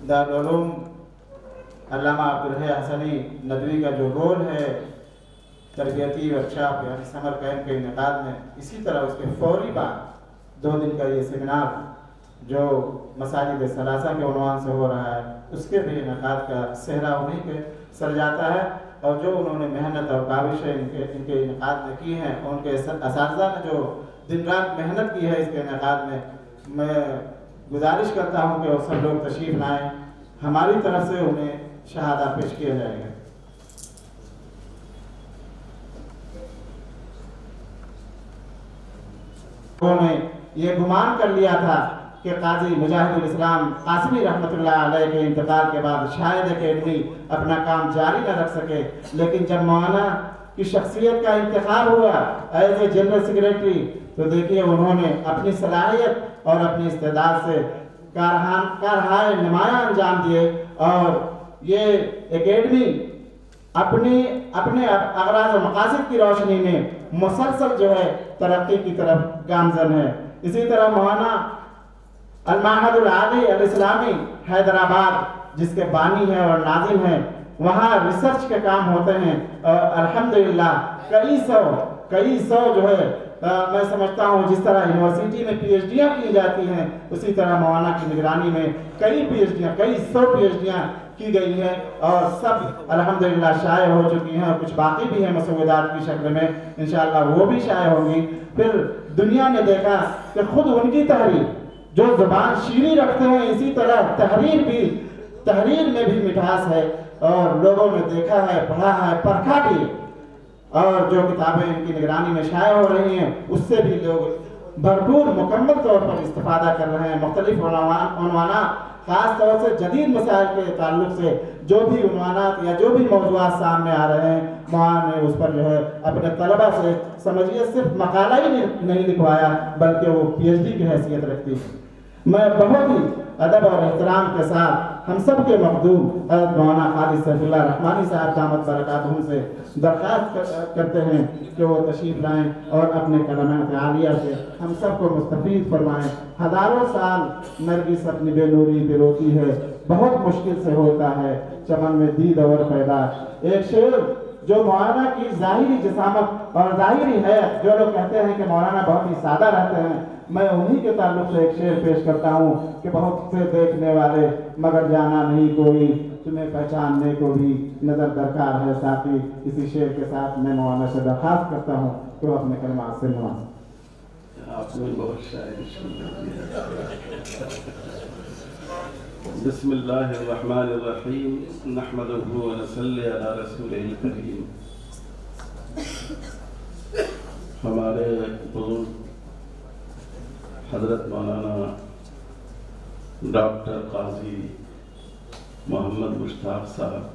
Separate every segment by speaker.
Speaker 1: دارالعلوم علامہ عبدالحی حسنی ندوی کا جو رول ہے تربیتی ورکشاپ یعنی سمر کیمپ کے انعقاد میں، اسی طرح اس کے فوری بعد 2 دن کا یہ سیمینار جو مساجد ثلاثہ کے عنوان سے ہو رہا ہے، اس کے بھی انعقاد کا صحرا انہیں کے سر جاتا ہے۔ اور جو انہوں نے محنت اور کاوشیں ان کے انعقاد میں کی ہیں، ان کے اساتذہ نے جو دن رات محنت کی ہے اس کے انعقاد میں گزارش کرتا ہوں کہ وہ سب لوگ تشریف لائیں، ہماری طرف سے انہیں شہادہ پیش کیا جائے گا۔ انہوں نے یہ گمان کر لیا تھا کہ قاضی مجاہد الاسلام قاسمی رحمۃ اللہ علیہ کے انتقال کے بعد شاید اکیڈمی اپنا کام جاری نہ رکھ سکے، لیکن جب مولانا کی شخصیت کا انتخاب ہوا ایز اے جنرل سیکریٹری تو دیکھیے انہوں نے اپنی صلاحیت اور اپنی استعداد سے کارہائے نمایاں انجام دیے، اور یہ اکیڈمی اپنے اغراض و مقاصد کی روشنی میں مسلسل جو ہے ترقی کی طرف گامزن ہے۔ اسی طرح مولانا المعہد العالی الاسلامی حیدرآباد جس کے بانی ہیں اور ناظم ہیں، وہاں ریسرچ کے کام ہوتے ہیں، اور الحمدللہ کئی سو جو ہے میں سمجھتا ہوں جس طرح یونیورسٹی میں پی ایچ ڈیاں کی جاتی ہیں، اسی طرح مولانا کی نگرانی میں کئی سو پی ایچ ڈیاں کی گئی ہیں، اور سب الحمدللہ شائع ہو چکی ہیں، اور کچھ باقی بھی ہیں مسودات کی شکل میں، انشاءاللہ وہ بھی شائع ہوں گی۔ پھر دنیا نے دیکھا کہ خود ان کی تحریر جو زبان شیریں رکھتے ہیں، اسی طرح تحریر میں بھی مٹھاس ہے، اور لوگوں نے دیکھا ہے، پڑھا ہے، پرکھا بھی، اور جو کتابیں ان کی نگرانی میں شائع ہو رہی ہیں اس سے بھی لوگ بھرپور مکمل طور پر استفادہ کر رہے ہیں۔ مختلف عنوانات، خاص طور سے جدید مسائل کے تعلق سے جو بھی عنوانات یا جو بھی موضوعات سامنے آ رہے ہیں، مولانا نے اس پر جو ہے اپنے طلبہ سے سمجھیے صرف مقالہ ہی نہیں لکھوایا بلکہ وہ پی ایچ ڈی کی حیثیت رکھتی ہے۔ میں بہت ہی ادب اور احترام کے ساتھ ہم سب کے مخدوم حضرت مولانا خالد سیف اللہ رحمانی صاحب دامت برکاتہم سے درخواست کرتے ہیں کہ وہ تشریف لائیں اور اپنے کلمات عالیہ سے ہم سب کو مستفید فرمائیں۔ ہزاروں سال نرگس اپنی بے نوری پہ روتی ہے، بہت مشکل سے ہوتا ہے چمن میں دید اور پیدا۔ ایک شعر جو مولانا کی ظاہری جسامت اور ظاہری ہے، جو لوگ کہتے ہیں کہ مولانا بہت ہی سادہ رہتے ہیں، میں انہی کے تعلق سے ایک شعر پیش کرتا ہوں کہ بہت سے دیکھنے والے مگر جانا نہیں کوئی، تمہیں پہچاننے کو بھی نظر درکار ہے ساتھی۔ اسی شعر کے ساتھ میں مولانا سے درخواست کرتا ہوں کہ وہ اپنے کلمات سے نوازیں۔
Speaker 2: آپ نے بہت شاعری سنی ہے۔ بسم اللہ الرحمن الرحیم، نحمدہ و نصلی علی رسولہ الکریم۔ ہمارے بزرگ حضرت مولانا ڈاکٹر قاضی محمد مشتاق صاحب،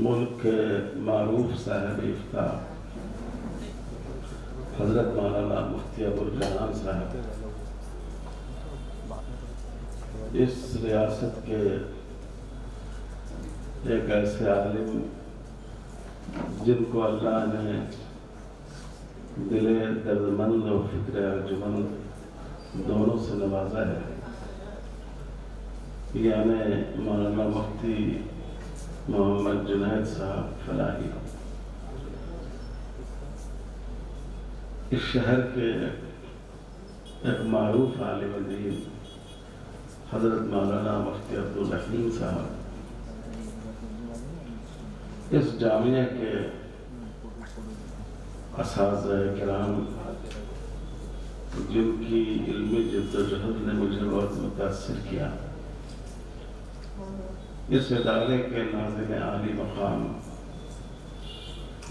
Speaker 2: ملک کے معروف صاحب افتاء حضرت مولانا مفتی ابوالجہان صاحب، اس ریاست کے ایک ایسے عالم جن کو اللہ نے دل دردمند اور فکر ارجمند دونوں سے نوازا ہے، یعنی مولانا مفتی محمد جنید صاحب فلاحی۔ اس شہر کے ایک معروف عالم دین حضرت مولانا مفتی عبدالرحیم صاحب، اس جامعہ کے اساتذہ کرام جن کی علمی جدوجہد نے مجھے بہت متاثر کیا، اس ادارے کے ناظم عالی مقام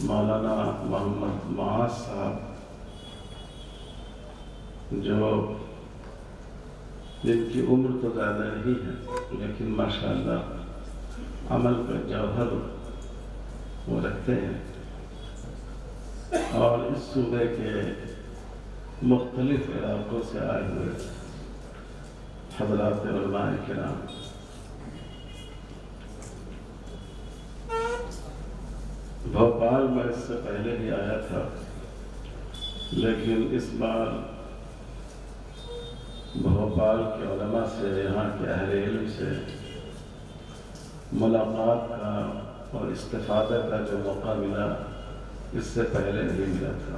Speaker 2: مولانا محمد معاذ صاحب، جن کی عمر تو زیادہ نہیں ہے لیکن ماشاءاللہ عمل کا جوہر وہ رکھتے ہیں، اور اس صوبے کے مختلف علاقوں سے آئے ہوئے حضرات علماء کرام، بھوپال میں اس سے پہلے بھی آیا تھا، لیکن اس بار بھوپال کے علماء سے، یہاں کے اہل علم سے ملاقات کا اور استفادہ کا جو موقع ملا، اس سے پہلے نہیں ملا تھا۔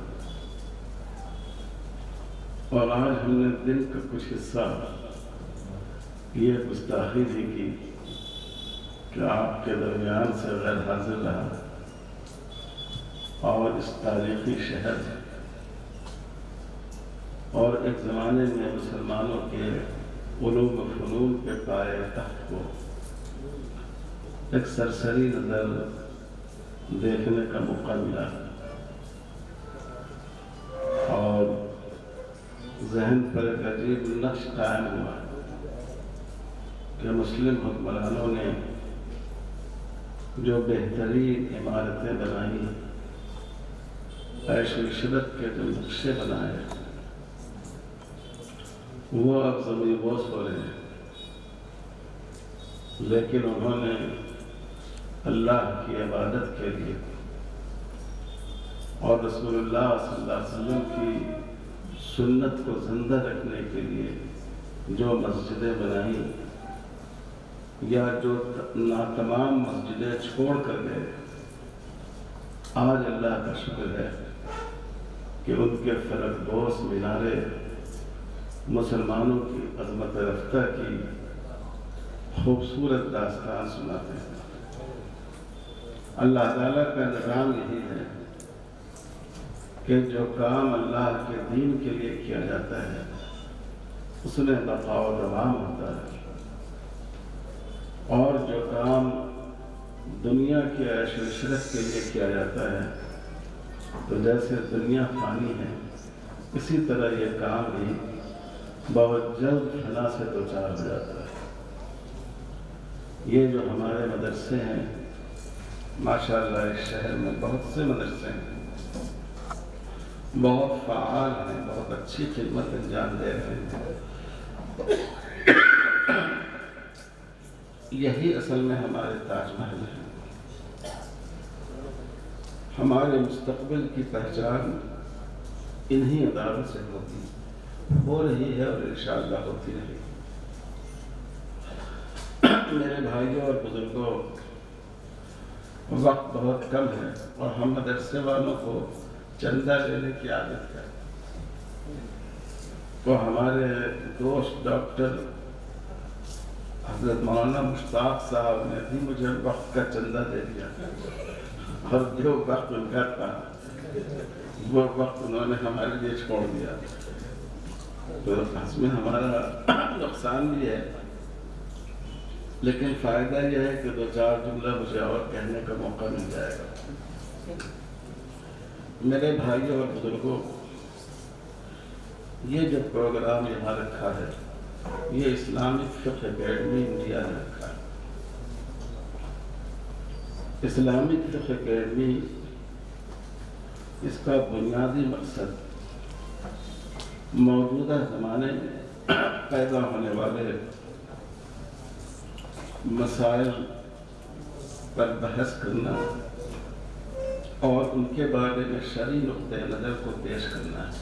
Speaker 2: اور آج ہم نے دن کا کچھ حصہ یہ گستاخی بھی کی کہ آپ کے درمیان سے غیر حاضر رہا، اور اس تاریخی شہر اور ایک زمانے میں مسلمانوں کے علوم و فنون کے پائے تخت کو ایک سرسری نظر دیکھنے کا موقع ملا، اور ذہن پر ایک عجیب نقش قائم ہوا کہ مسلم حکمرانوں نے جو بہترین عمارتیں بنائیں، عیش و عشرت کے جو نقشے بنائے، وہ اب زمین بوس ہو رہے ہیں، لیکن انہوں نے اللہ کی عبادت کے لیے اور رسول اللہ صلی اللہ علیہ وسلم کی سنت کو زندہ رکھنے کے لیے جو مسجدیں بنائیں، یا جو ناتمام مسجدیں چھوڑ کر گئے، آج اللہ کا شکر ہے کہ ان کے فلک بوس مینارے مسلمانوں کی عظمت رفتہ کی خوبصورت داستان سناتے ہیں۔ اللہ تعالیٰ کا نظام یہی ہے کہ جو کام اللہ کے دین کے لیے کیا جاتا ہے اس میں بقا و دوام ہوتا ہے، اور جو کام دنیا کی عیش و عشرت کے لیے کیا جاتا ہے تو جیسے دنیا فانی ہے، اسی طرح یہ کام بھی بہت جلد فنا سے دوچار ہو جاتا ہے۔ یہ جو ہمارے مدرسے ہیں، ماشاءاللہ اس شہر میں بہت سے مدرسے ہیں، بہت فعال ہیں، بہت اچھی خدمت انجام دے رہے ہیں۔ یہی اصل میں ہمارے تاج محل ہیں۔ ہمارے مستقبل کی پہچان انہی اداروں سے ہو رہی ہے اور انشاءاللہ ہوتی رہے گی۔ میرے بھائیوں اور بزرگوں، وقت بہت کم ہے اور ہم مدرسے والوں کو چندہ لینے کی عادت ہے، تو ہمارے دوست ڈاکٹر حضرت مولانا مشتاق صاحب نے بھی مجھے وقت کا چندہ دے دیا، اور جو وقت ان کا تھا وہ وقت انہوں نے ہمارے لیے چھوڑ دیا، تو اس میں ہمارا نقصان بھی ہے، لیکن فائدہ یہ ہے کہ دو چار جملہ مجھے اور کہنے کا موقع مل جائے گا۔ میرے بھائیوں اور بزرگوں، یہ جو پروگرام یہاں رکھا ہے، یہ اسلامک فقہ اکیڈمی انڈیا نے رکھا ہے۔ اسلامک فقہ اکیڈمی، اس کا بنیادی مقصد موجودہ زمانے میں پیدا ہونے والے مسائل پر بحث کرنا اور ان کے بارے میں شرعی نقطۂ نظر کو پیش کرنا ہے۔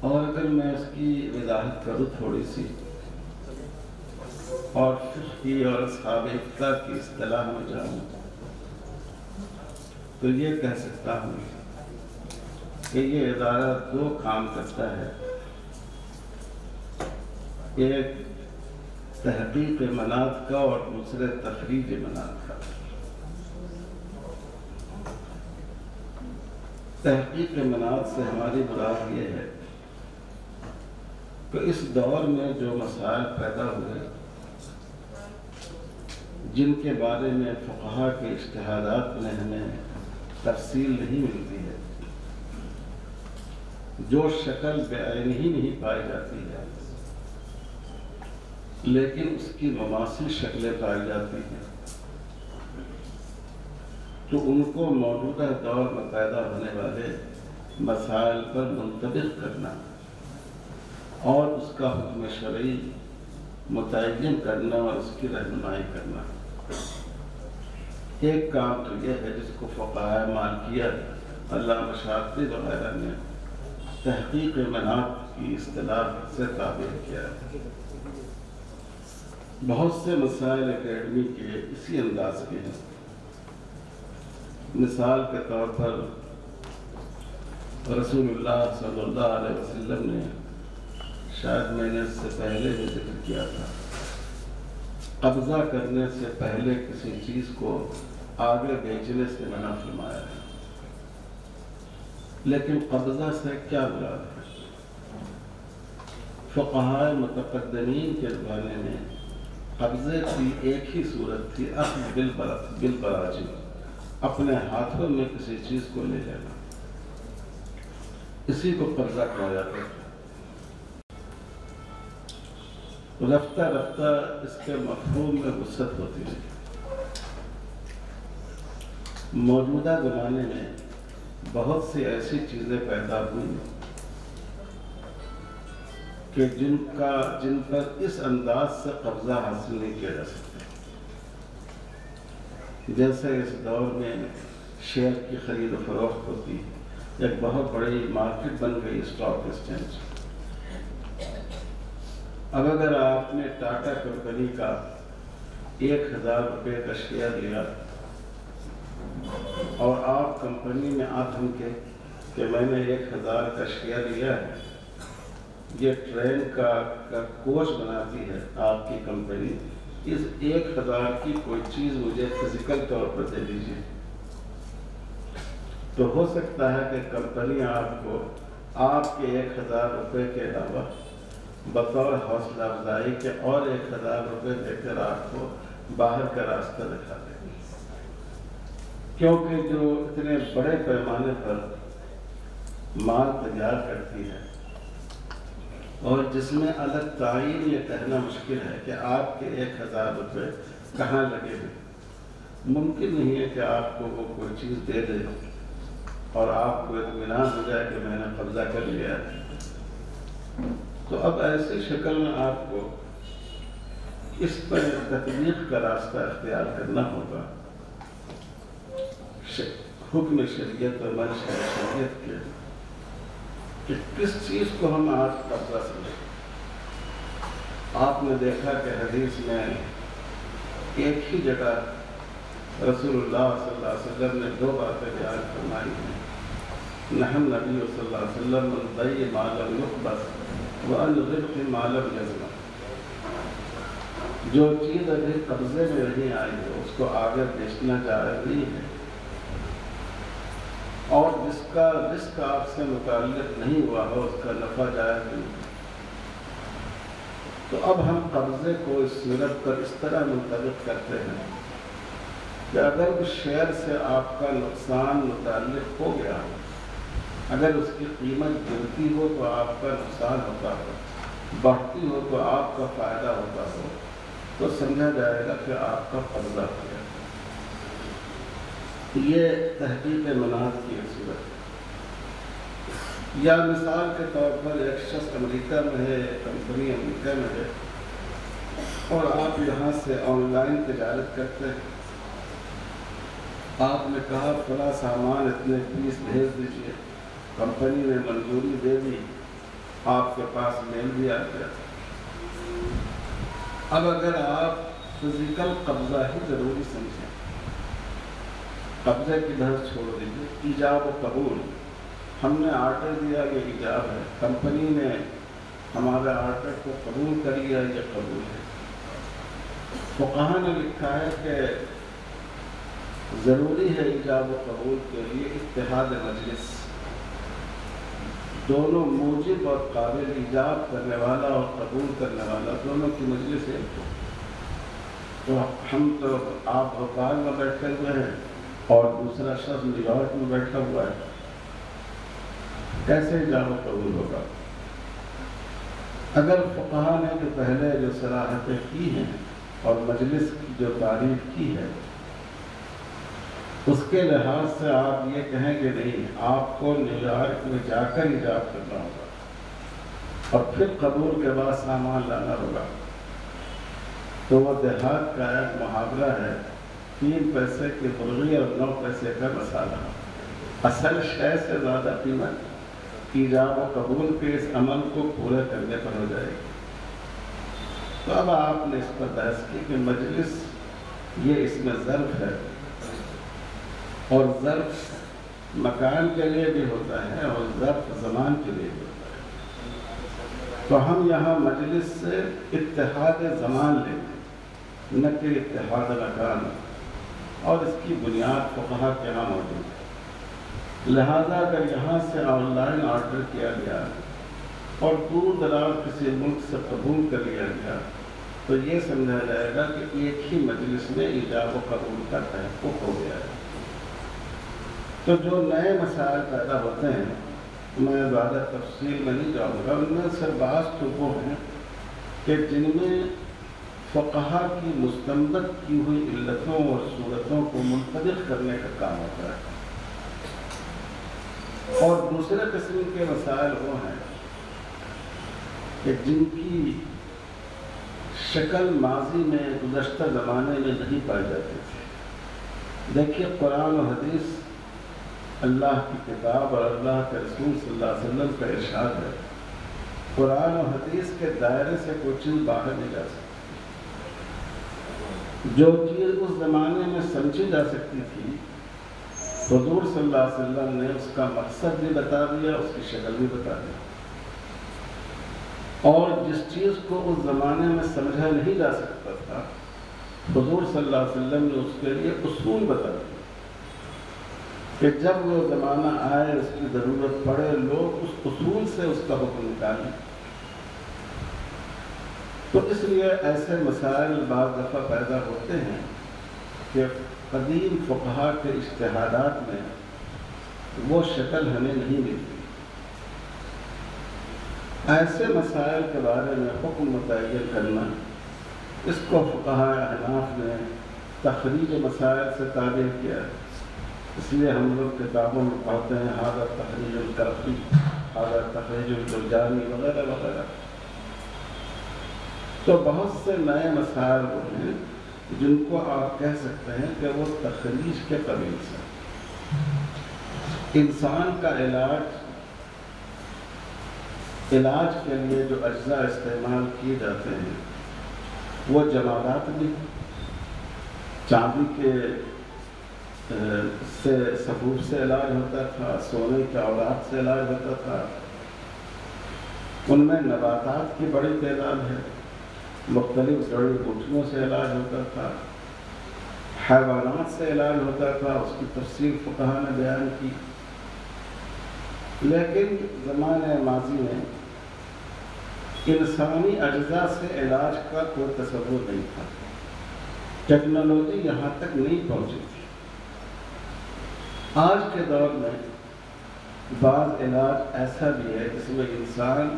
Speaker 2: اور اگر میں اس کی وضاحت کروں تھوڑی سی، اور فقہ کی اور اصحاب افتاء کی اصطلاح میں جاؤں، تو یہ کہہ سکتا ہوں کہ یہ ادارہ دو کام کرتا ہے، ایک تحقیق مناط کا اور دوسرے تخریج مناط کا۔ تحقیق مناط سے ہماری مراد یہ ہے کہ اس دور میں جو مسائل پیدا ہوئے، جن کے بارے میں فقہا کے اجتہادات میں ہمیں تفصیل نہیں ملتی ہے، جو شکل بعین ہی نہیں پائی جاتی ہے لیکن اس کی مماثل شکلیں پائی جاتی ہیں، تو ان کو موجودہ دور میں پیدا ہونے والے مسائل پر منطبق کرنا اور اس کا حکم شرعی متعین کرنا اور اس کی رہنمائی کرنا۔ ایک کام تو یہ ہے جس کو فقہائے مالکیہ، علامہ شافعی وغیرہ نے تحقیق مناط کی اصطلاح سے تعبیر کیا ہے۔ بہت سے مسائل اکیڈمی کے اسی انداز کے ہیں۔ مثال کے طور پر رسول اللہ صلی اللہ علیہ وسلم نے، شاید میں نے اس سے پہلے بھی ذکر کیا تھا، قبضہ کرنے سے پہلے کسی چیز کو آگے بیچنے سے منع فرمایا ہے۔ لیکن قبضہ سے کیا مراد ہے؟ فقہائے متقدمین کے زمانے میں قبضے کی ایک ہی صورت تھی، اخذ بالبراجم، اپنے ہاتھوں میں کسی چیز کو لے لینا، اسی کو قبضہ کہا جاتا ہے۔ رفتہ رفتہ اس کے مفہوم میں وسعت ہوتی ہے۔ موجودہ زمانے میں بہت سی ایسی چیزیں پیدا ہوئی کہ جن پر اس انداز سے قبضہ حاصل نہیں کیا جا سکتا۔ جیسے اس دور میں شیئر کی خرید و فروخت ہوتی، ایک بہت بڑی مارکیٹ بن گئی اسٹاک ایکسچینج۔ اب اگر آپ نے ٹاٹا کمپنی کا 1000 روپے کا شیئر لیا اور آپ کمپنی میں آدھن کے کہ میں نے 1000 کا شیئر لیا ہے، یہ ٹرین کا کوچ بناتی ہے آپ کی کمپنی، اس 1000 کی کوئی چیز مجھے فزیکل طور پر دے دیجیے، تو ہو سکتا ہے کہ کمپنی آپ کو آپ کے 1000 روپے کے علاوہ بطور حوصلہ افزائی کے اور 1000 روپے دے کر آپ کو باہر کا راستہ دکھا دے، کیونکہ جو اتنے بڑے پیمانے پر مال تیار کرتی ہے اور جس میں الگ تعین یہ کہنا مشکل ہے کہ آپ کے 1000 روپے کہاں لگے ہوئے، ممکن نہیں ہے کہ آپ کو وہ کوئی چیز دے دے اور آپ کو اطمینان ہو جائے کہ میں نے قبضہ کر لیا ہے۔ تو اب ایسی شکل میں آپ کو اس پر تطبیق کا راستہ اختیار کرنا ہوگا، حکم شریعت اور منشأ شریعت کے، کہ کس چیز کو ہم آج قبضہ سمجھیں۔ آپ نے دیکھا کہ حدیث میں ایک ہی جگہ رسول اللہ صلی اللہ علیہ وسلم نے 2 باتیں بیان فرمائی ہیں۔ نحن نبی صلی اللہ علیہ وسلم من بیع ما لم یقبض وعن ربح ما لم یظلم، جو چیز ابھی قبضے میں نہیں آئی ہے اس کو آگے بیچنا جائز نہیں ہے، اور جس کا رزق آپ سے متعلق نہیں ہوا ہو اس کا نفع جائز نہیں ہے۔ تو اب ہم قبضے کو اس صورت پر اس طرح منطبق کرتے ہیں کہ اگر اس شیئر سے آپ کا نقصان متعلق ہو گیا ہو، اگر اس کی قیمت گرتی ہو تو آپ کا نقصان ہوتا ہو، بڑھتی ہو تو آپ کا فائدہ ہوتا ہو، تو سمجھا جائے گا کہ آپ کا قبضہ ہو گیا۔ یہ تحقیق مناط کی صورت ہے۔ یا مثال کے طور پر ایک شخص امریکہ میں ہے، کمپنی امریکہ میں ہے، اور آپ یہاں سے آن لائن تجارت کرتے ہیں، آپ نے کہا فلاں سامان اتنے فیس بھیج دیجیے، کمپنی نے منظوری دے دی، آپ کے پاس میل بھی آ گیا۔ اب اگر آپ فزیکل قبضہ ہی ضروری سمجھیں، قبضے کی بحث چھوڑ دیجیے، ایجاب و قبول، ہم نے آرڈر دیا یہ ایجاب ہے، کمپنی نے ہمارے آرڈر کو قبول کر لیا یہ قبول ہے۔ فقہاء نے لکھا ہے کہ ضروری ہے ایجاب و قبول کے لیے اتحاد مجلس، دونوں موجب اور قابل ایجاب کرنے والا اور قبول کرنے والا دونوں کی مجلس ایک ہو۔ تو ہم تو آپ بھوپال میں بیٹھے ہوئے ہیں اور دوسرا شخص نیو یارک میں بیٹھا ہوا ہے، کیسے ایجاب و قبول ہوگا؟ اگر فقہاء نے جو پہلے جو صلاحیتیں کی ہیں اور مجلس کی جو تعریف کی ہے اس کے لحاظ سے آپ یہ کہیں کہ نہیں، آپ کو نیو یارک میں جا کر ایجاب کرنا ہوگا اور پھر قبول کے بعد سامان لانا ہوگا، تو وہ دیہات کا ایک محاورہ ہے، 3 پیسے کی مرغی اور 9 پیسے کا مسالہ، اصل شے سے زیادہ قیمت ایجاب و قبول کے اس عمل کو پورا کرنے پر ہو جائے گی۔ تو اب آپ نے اس پر بحث کی کہ مجلس یہ اس میں ظرف ہے، اور ظرف مکان کے لیے بھی ہوتا ہے اور ظرف زمان کے لیے بھی ہوتا ہے۔ تو ہم یہاں مجلس سے اتحاد زمان لیتے ہیں، نہ کہ اتحاد مکان، اور اس کی بنیاد فقہا کے یہاں موجود ہے۔ لہذا اگر یہاں سے آن لائن آرڈر کیا گیا اور دور دراز کسی ملک سے قبول کر لیا گیا تو یہ سمجھا جائے گا کہ ایک ہی مجلس میں ایجاب و قبول کا تحقق ہو گیا ہے۔ تو جو نئے مسائل پیدا ہوتے ہیں میں زیادہ تفصیل میں نہیں جاؤں گا، ان میں سے بعض تو وہ ہیں کہ جن میں فقہا کی مستنبط کی ہوئی علتوں اور صورتوں کو منطبق کرنے کا کام ہوتا ہے، اور دوسرے قسم کے مسائل وہ ہیں کہ جن کی شکل ماضی میں گزشتہ زمانے میں نہیں پائی جاتی تھی۔ دیکھیے قرآن و حدیث اللہ کی کتاب اور اللہ کے رسول صلی اللہ علیہ وسلم کا ارشاد ہے، قرآن و حدیث کے دائرے سے کوئی چیز باہر نہیں جا سکتی۔ جو چیز اس زمانے میں سمجھی جا سکتی تھی حضور صلی اللہ علیہ وسلم نے اس کا مقصد بھی بتا دیا، اس کی شکل بھی بتا دی، اور جس چیز کو اس زمانے میں سمجھا نہیں جا سکتا تھا حضور صلی اللہ علیہ وسلم نے اس کے لیے اصول بتا دیے کہ جب وہ زمانہ آئے، اس کی ضرورت پڑے، لوگ اس اصول سے اس کا حکم نکالیں۔ تو اس لیے ایسے مسائل بعض دفعہ پیدا ہوتے ہیں کہ قدیم فقہا کے اجتہادات میں وہ شکل ہمیں نہیں ملتی۔ ایسے مسائل کے بارے میں حکم متعین کرنا، اس کو فقہاء احناف نے تخریج مسائل سے تعبیر کیا ہے۔ اس لیے ہم لوگ کتابوں میں پڑھتے ہیں ھذا تخریج الکرخی، ھذا تخریج الجرجانی وغیرہ وغیرہ۔ تو بہت سے نئے مسائل وہ ہیں جن کو آپ کہہ سکتے ہیں کہ وہ تخریج کے قبیل سے۔ انسان کا علاج کے لیے جو اجزاء استعمال کیے جاتے ہیں وہ جمادات بھی، چاندی کے سفور سے علاج ہوتا تھا، سونے کے اولاد سے علاج ہوتا تھا، ان میں نباتات کی بڑی تعداد ہے، مختلف جڑی بوٹیوں سے علاج ہوتا تھا، حیوانات سے علاج ہوتا تھا، اس کی تفصیل فقہا نے بیان کی۔ لیکن زمانے ماضی میں انسانی اجزاء سے علاج کا کوئی تصور نہیں تھا، ٹیکنالوجی یہاں تک نہیں پہنچی تھی۔ آج کے دور میں بعض علاج ایسا بھی ہے جس میں انسان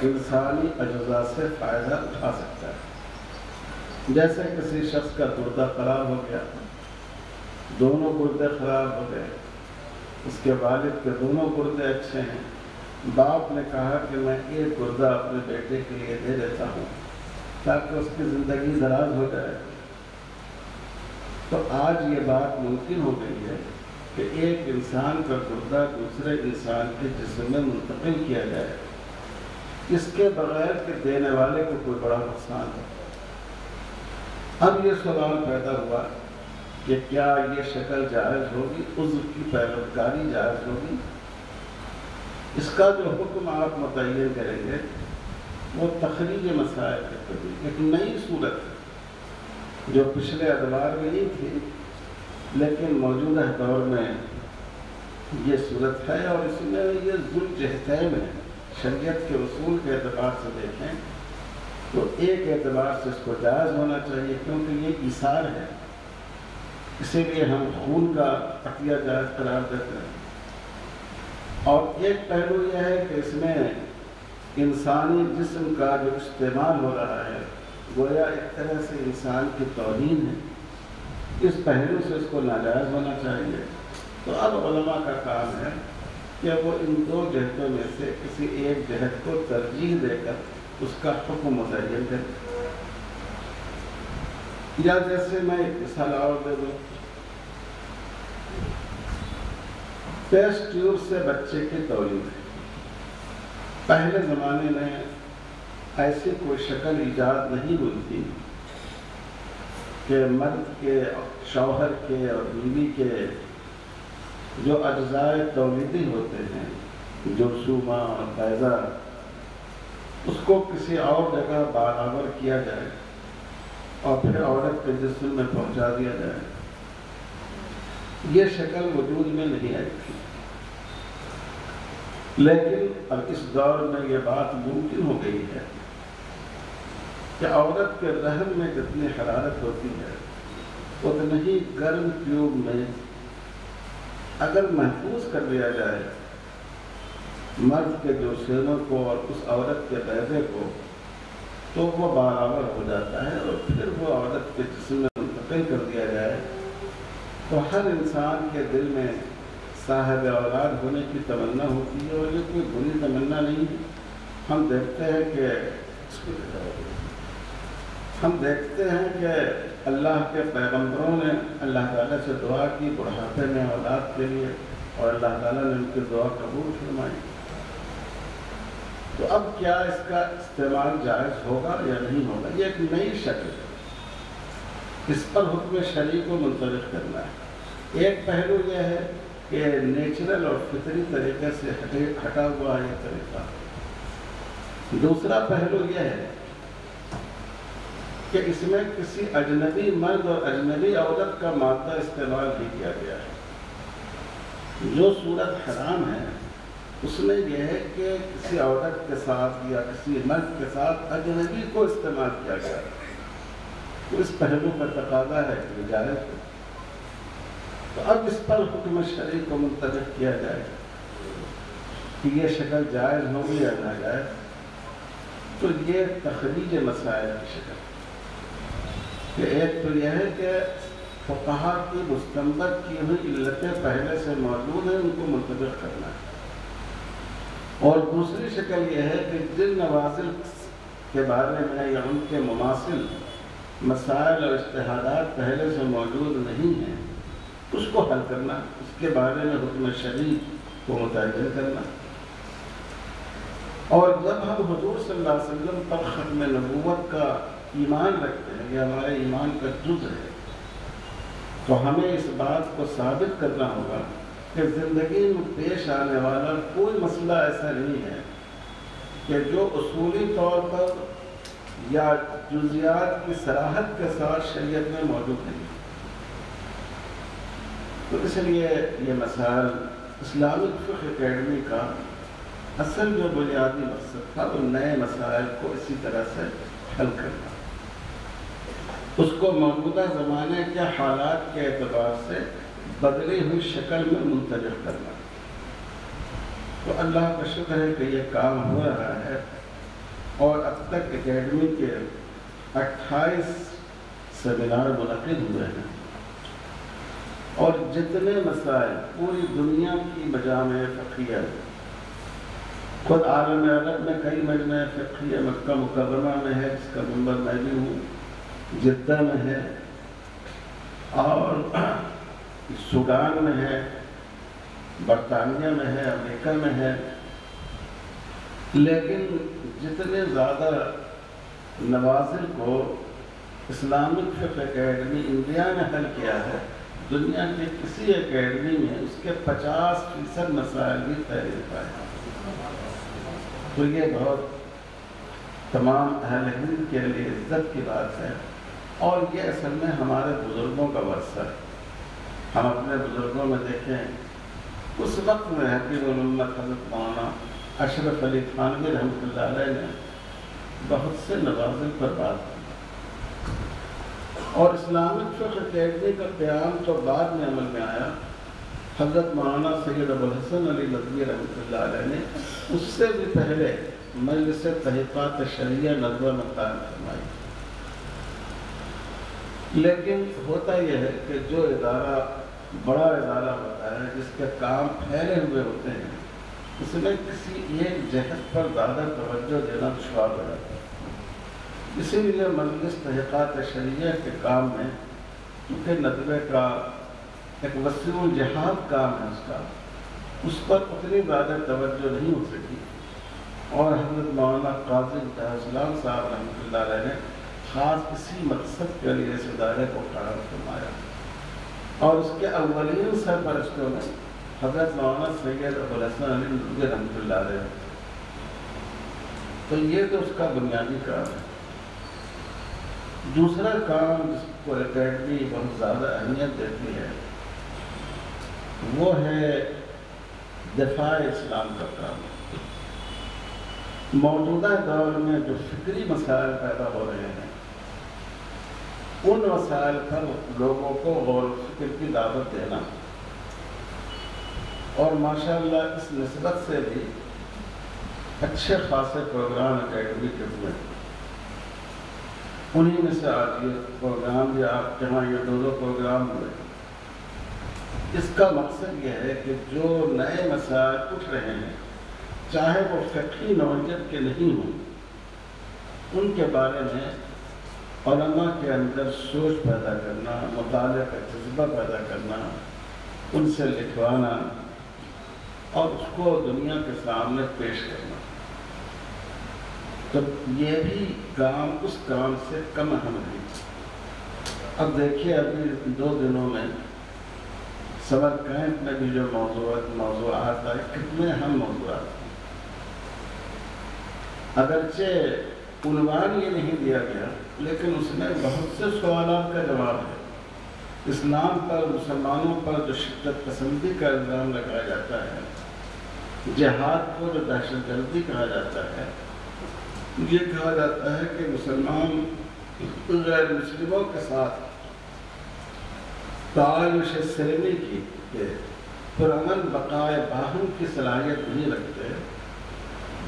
Speaker 2: انسانی اجزاء سے فائدہ اٹھا سکتا ہے۔ جیسے کسی شخص کا گردہ خراب ہو گیا، دونوں گردے خراب ہو گئے، اس کے والد کے دونوں گردے اچھے ہیں، باپ نے کہا کہ میں ایک گردہ اپنے بیٹے کے لیے دے دیتا ہوں تاکہ اس کی زندگی دراز ہو جائے۔ تو آج یہ بات ممکن ہو گئی ہے کہ ایک انسان کا گردہ دوسرے انسان کے جسم میں منتقل کیا جائے، اس کے بغیر کہ دینے والے کو کوئی بڑا نقصان ہے۔ اب یہ سوال پیدا ہوا کہ کیا یہ شکل جائز ہوگی، عضو کی پیروکاری جائز ہوگی؟ اس کا جو حکم آپ متعین کریں گے وہ تخریج مسائل کے قبیل ایک نئی صورت ہے جو پچھلے ادوار میں نہیں تھی، لیکن موجودہ دور میں یہ صورت ہے، اور اس میں یہ ذوالجہتین ہے۔ شریعت کے اصول کے اعتبار سے دیکھیں تو ایک اعتبار سے اس کو جائز ہونا چاہیے کیونکہ یہ ایثار ہے، اسی لیے ہم خون کا عطیہ جائز قرار دیتے ہیں۔ اور ایک پہلو یہ ہے کہ اس میں انسانی جسم کا جو استعمال ہو رہا ہے گویا ایک طرح سے انسان کی توہین ہے، اس پہلو سے اس کو ناجائز ہونا چاہیے۔ تو اب علماء کا کام ہے کہ وہ ان دو جہتوں میں سے کسی ایک جہت کو ترجیح دے کر اس کا حکم متعین کرے۔ یا جیسے میں ایک مثال اور دے دوں، ٹیسٹ ٹیوب سے بچے کی تولید ہے، پہلے زمانے میں ایسی کوئی شکل ایجاد نہیں ہوئی تھی کہ مرد کے، شوہر کے اور بیوی کے جو اجزاء تولیدی ہوتے ہیں، جرثومہ اور بیضہ، اس کو کسی اور جگہ برابر کیا جائے اور پھر عورت کے جسم میں پہنچا دیا جائے، یہ شکل وجود میں نہیں آئی تھی۔ لیکن اب اس دور میں یہ بات ممکن ہو گئی ہے کہ عورت کے رحم میں جتنی حرارت ہوتی ہے اتنا ہی گرم ٹیوب میں اگر محفوظ کر لیا جائے مرد کے جرثومے کو اور اس عورت کے بیضے کو، تو وہ برابر ہو جاتا ہے اور پھر وہ عورت کے جسم میں منتقل کر دیا جائے تو ہر انسان کے دل میں صاحب اولاد ہونے کی تمنا ہوتی ہے، اور یہ کوئی بری تمنا نہیں ہے۔ ہم دیکھتے ہیں کہ اللہ کے پیغمبروں نے اللہ تعالیٰ سے دعا کی بڑھاپے میں اولاد کے لیے، اور اللہ تعالیٰ نے ان کی دعا قبول فرمائی۔ تو اب کیا اس کا استعمال جائز ہوگا یا نہیں ہوگا؟ یہ ایک نئی شکل ہے، اس پر حکم شرعی کو منطبق کرنا ہے۔ ایک پہلو یہ ہے کہ نیچرل اور فطری طریقے سے ہٹا ہوا یہ طریقہ۔ دوسرا پہلو یہ ہے کہ اس میں کسی اجنبی مرد اور اجنبی عورت کا مادہ استعمال بھی کیا گیا ہے۔ جو صورت حرام ہے اس میں یہ ہے کہ کسی عورت کے ساتھ یا کسی مرد کے ساتھ اجنبی کو استعمال کیا گیا ہے، تو اس پہلو پر تقاضا ہے کہ جائز ہے۔ تو اب اس پر حکم شرعی کو منطبق کیا جائے کہ یہ شکل جائز ہوگی یا ناجائز، تو یہ تخریج مسائل کی شکل کہ ایک تو یہ ہے کہ فقہا کی مستنبط کی ہوئی علتیں پہلے سے موجود ہیں، ان کو منطبق کرنا ہے، اور دوسری شکل یہ ہے کہ جن نوازل کے بارے میں یا ان کے مماثل مسائل اور اجتہادات پہلے سے موجود نہیں ہیں اس کو حل کرنا، اس کے بارے میں حکم شرعی کو متعین کرنا۔ اور جب ہم حضور صلی اللہ علیہ وسلم پر ختم نبوت کا ایمان رکھتے ہیں، یہ ہمارے ایمان کا جز ہے، تو ہمیں اس بات کو ثابت کرنا ہوگا کہ زندگی میں پیش آنے والا کوئی مسئلہ ایسا نہیں ہے کہ جو اصولی طور پر یا جزیات کی صراحت کے ساتھ شریعت میں موجود نہیں۔ تو اس لیے یہ مسائل اسلامک فقہ اکیڈمی کا اصل جو بنیادی مقصد تھا وہ نئے مسائل کو اسی طرح سے حل کرنا، اس کو موجودہ زمانے کے حالات کے اعتبار سے بدلی ہوئی شکل میں منتقل کرنا۔ تو اللہ کا شکر ہے کہ یہ کام ہو رہا ہے، اور اب تک اکیڈمی کے 28 سیمینار منعقد ہوئے ہیں، اور جتنے مسائل پوری دنیا کی مجامع فقہیہ، خود عالم عرب میں کئی مجمع فقہیہ مکہ مکرمہ میں ہے جس کا ممبر میں بھی ہوں، جدہ میں ہے، اور سوڈان میں ہے، برطانیہ میں ہے، امریکہ میں ہے، لیکن جتنے زیادہ نوازل کو اسلامک فقہ اکیڈمی انڈیا نے حل کیا ہے، دنیا کی کسی اکیڈمی میں اس کے 50% مسائل بھی تحریر پائے ہیں۔ تو یہ بہت تمام اہل ہند کے لیے عزت کی بات ہے، اور یہ اصل میں ہمارے بزرگوں کا ورثہ ہے۔ ہم اپنے بزرگوں میں دیکھیں، اس وقت میں حکیم الامت حضرت مولانا اشرف علی تھانوی رحمۃ اللہ علیہ نے بہت سے نوازل پر بات کی، اور اسلامک فقہ اکیڈمی کا قیام تو بعد میں عمل میں آیا۔ حضرت مولانا سید ابو الحسن علی ندوی رحمۃ اللہ علیہ نے اس سے بھی پہلے مجلس تحقیقات شرعیہ ندوہ میں قائم فرمائی، لیکن ہوتا یہ ہے کہ جو ادارہ بڑا ادارہ ہوتا ہے، جس کے کام پھیلے ہوئے ہوتے ہیں، اس میں کسی ایک جہت پر زیادہ توجہ دینا دشوار ہو جاتا ہے۔ اسی لیے مجلس تحقیقات شرعیہ کے کام میں کیونکہ ندوے کا ایک وسیع الجہاد کام ہے، اس پر اتنی زیادہ توجہ نہیں ہو سکی، اور حضرت مولانا قاضی اسلام صاحب رحمۃ اللہ علیہ نے خاص اسی مقصد کے لیے اس ادارے کو قائم فرمایا، اور اس کے اولین سرپرستوں میں حضرت مولانا سید ابوالحسن علی ندوی رحمۃ اللہ علیہ۔ تو یہ تو اس کا بنیادی کام ہے۔ دوسرا کام جس کو اکیڈمی بہت زیادہ اہمیت دیتی ہے وہ ہے دفاع اسلام کا کام۔ موجودہ دور میں جو فکری مسائل پیدا ہو رہے ہیں ان مسائل پر لوگوں کو غور و فکر کی دعوت دینا، اور ماشاءاللہ اس نسبت سے بھی اچھے خاصے پروگرام اکیڈمی کے ہوئے، انہی میں سے آج یہ پروگرام بھی آپ جہاں یہ دو پروگرام ہوئے۔ اس کا مقصد یہ ہے کہ جو نئے مسائل اٹھ رہے ہیں چاہے وہ فقہی نوعیت کے نہیں ہوں، ان کے بارے میں علماء کے اندر سوچ پیدا کرنا، مطالعہ کا جذبہ پیدا کرنا، ان سے لکھوانا اور اس کو دنیا کے سامنے پیش کرنا۔ تو یہ بھی کام اس کام سے کم اہم نہیں۔ اب دیکھیے ابھی 2 دنوں میں سمر کیمپ میں بھی جو موضوعات آئے، کتنے اہم موضوعات، اگرچہ عنوان یہ نہیں دیا گیا لیکن اس میں بہت سے سوالات کا جواب ہے۔ اسلام پر، مسلمانوں پر جو شدت پسندی کا الزام لگایا جاتا ہے، جہاد کو جو دہشت گردی کہا جاتا ہے، یہ کہا جاتا ہے کہ مسلمان غیر مسلموں کے ساتھ تعایش سلمی کی کہ پرامن بقائے باہم کی صلاحیت نہیں رکھتے،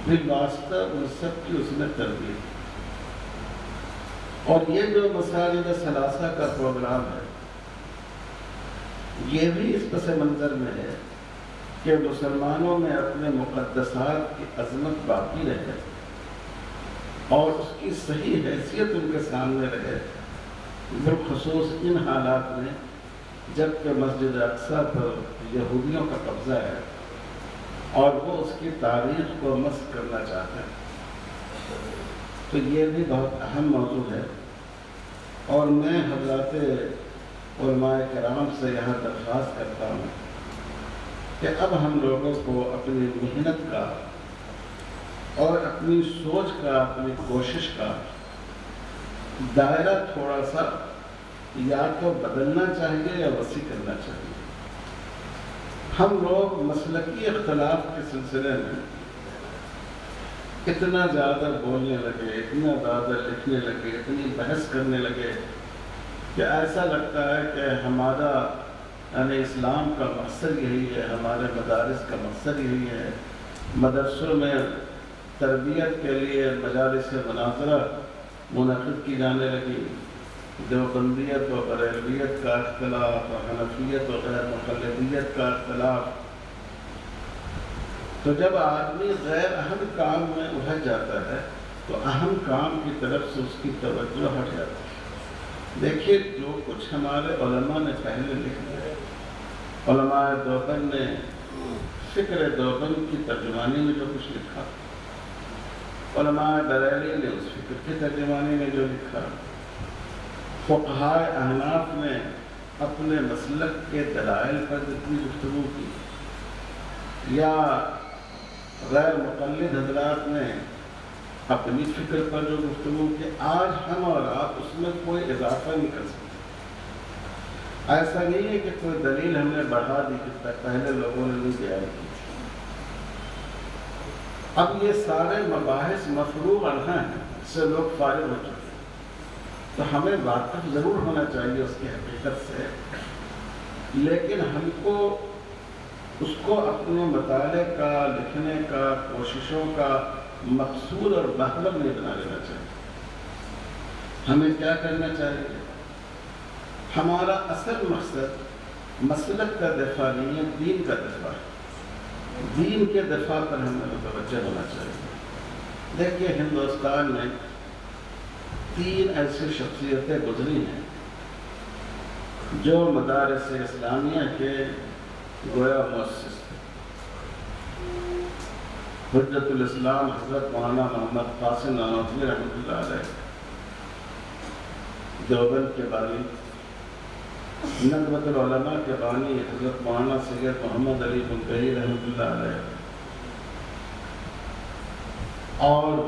Speaker 2: بالواسطہ ان سب کی اس میں تربیت۔ اور یہ جو مساجد ثلاثہ کا پروگرام ہے یہ بھی اس پس منظر میں ہے کہ مسلمانوں میں اپنے مقدسات کی عظمت باقی رہے اور اس کی صحیح حیثیت ان کے سامنے رہے، بالخصوص ان حالات میں جب کہ مسجد اقصیٰ پر یہودیوں کا قبضہ ہے اور وہ اس کی تاریخ کو مسخ کرنا چاہتے ہیں۔ تو یہ بھی بہت اہم موضوع ہے، اور میں حضرات علماء کرام سے یہاں درخواست کرتا ہوں کہ اب ہم لوگوں کو اپنی محنت کا اور اپنی سوچ کا، اپنی کوشش کا دائرہ تھوڑا سا یا تو بدلنا چاہیے یا وسیع کرنا چاہیے۔ ہم لوگ مسلکی اختلاف کے سلسلے میں اتنا زیادہ بولنے لگے، اتنا زیادہ لکھنے لگے، اتنی بحث کرنے لگے کہ ایسا لگتا ہے کہ ہمارا یعنی اسلام کا مقصد یہی ہے، ہمارے مدارس کا مقصد یہی ہے۔ مدرسوں میں تربیت کے لیے مجالس مناظرہ منعقد کی جانے لگی، دیوبندیت و بریلویت کا اختلاف، اور حنفیت و غیر مقلدیت کا اختلاف۔ تو جب آدمی غیر اہم کام میں الجھ جاتا ہے تو اہم کام کی طرف سے اس کی توجہ ہٹ جاتی ہے۔ دیکھیے جو کچھ ہمارے علماء نے پہلے لکھ دیا، علماء دیوبند نے فکر دیوبند کی ترجمانی میں جو کچھ لکھا، علماء بریلی نے اس فکر کی ترجمانی میں جو لکھا، فقہائے احناف نے اپنے مسلک کے دلائل پر جتنی گفتگو کی، یا غیر مقلد حضرات نے اپنی فکر پر جو گفتگو کی، آج ہم اور آپ اس میں کوئی اضافہ نہیں کر سکتے۔ ایسا نہیں ہے کہ کوئی دلیل ہم نے بڑھا دی کہ پہلے لوگوں نے نہیں بیان کی۔ اب یہ سارے مباحث مفروغ عنہ ہیں، اس سے لوگ فارغ ہو چکے ہیں، تو ہمیں واقف ضرور ہونا چاہیے اس کی حقیقت سے، لیکن ہم کو اس کو اپنے مطالعے کا، لکھنے کا، کوششوں کا مقصود اور بہرم نہیں بنا لینا چاہیے۔ ہمیں کیا کرنا چاہیے؟ ہمارا اصل مقصد مسلک کا دفاع نہیں ہے، دین کا دفاع ہے۔ دین کے دفاع پر ہمیں متوجہ ہونا چاہیے۔ دیکھیے ہندوستان میں 3 ایسی شخصیتیں گزری ہیں جو مدارس اسلامیہ کے گویا مؤسس تھے۔ حجت الاسلام حضرت مولانا محمد قاسم نانوتوی رحمۃ اللہ علیہ دیوبند کے بانی، ندوۃ العلماء کے بانی حضرت مولانا سید محمد علی بنگہی رحمۃ اللہ علیہ، اور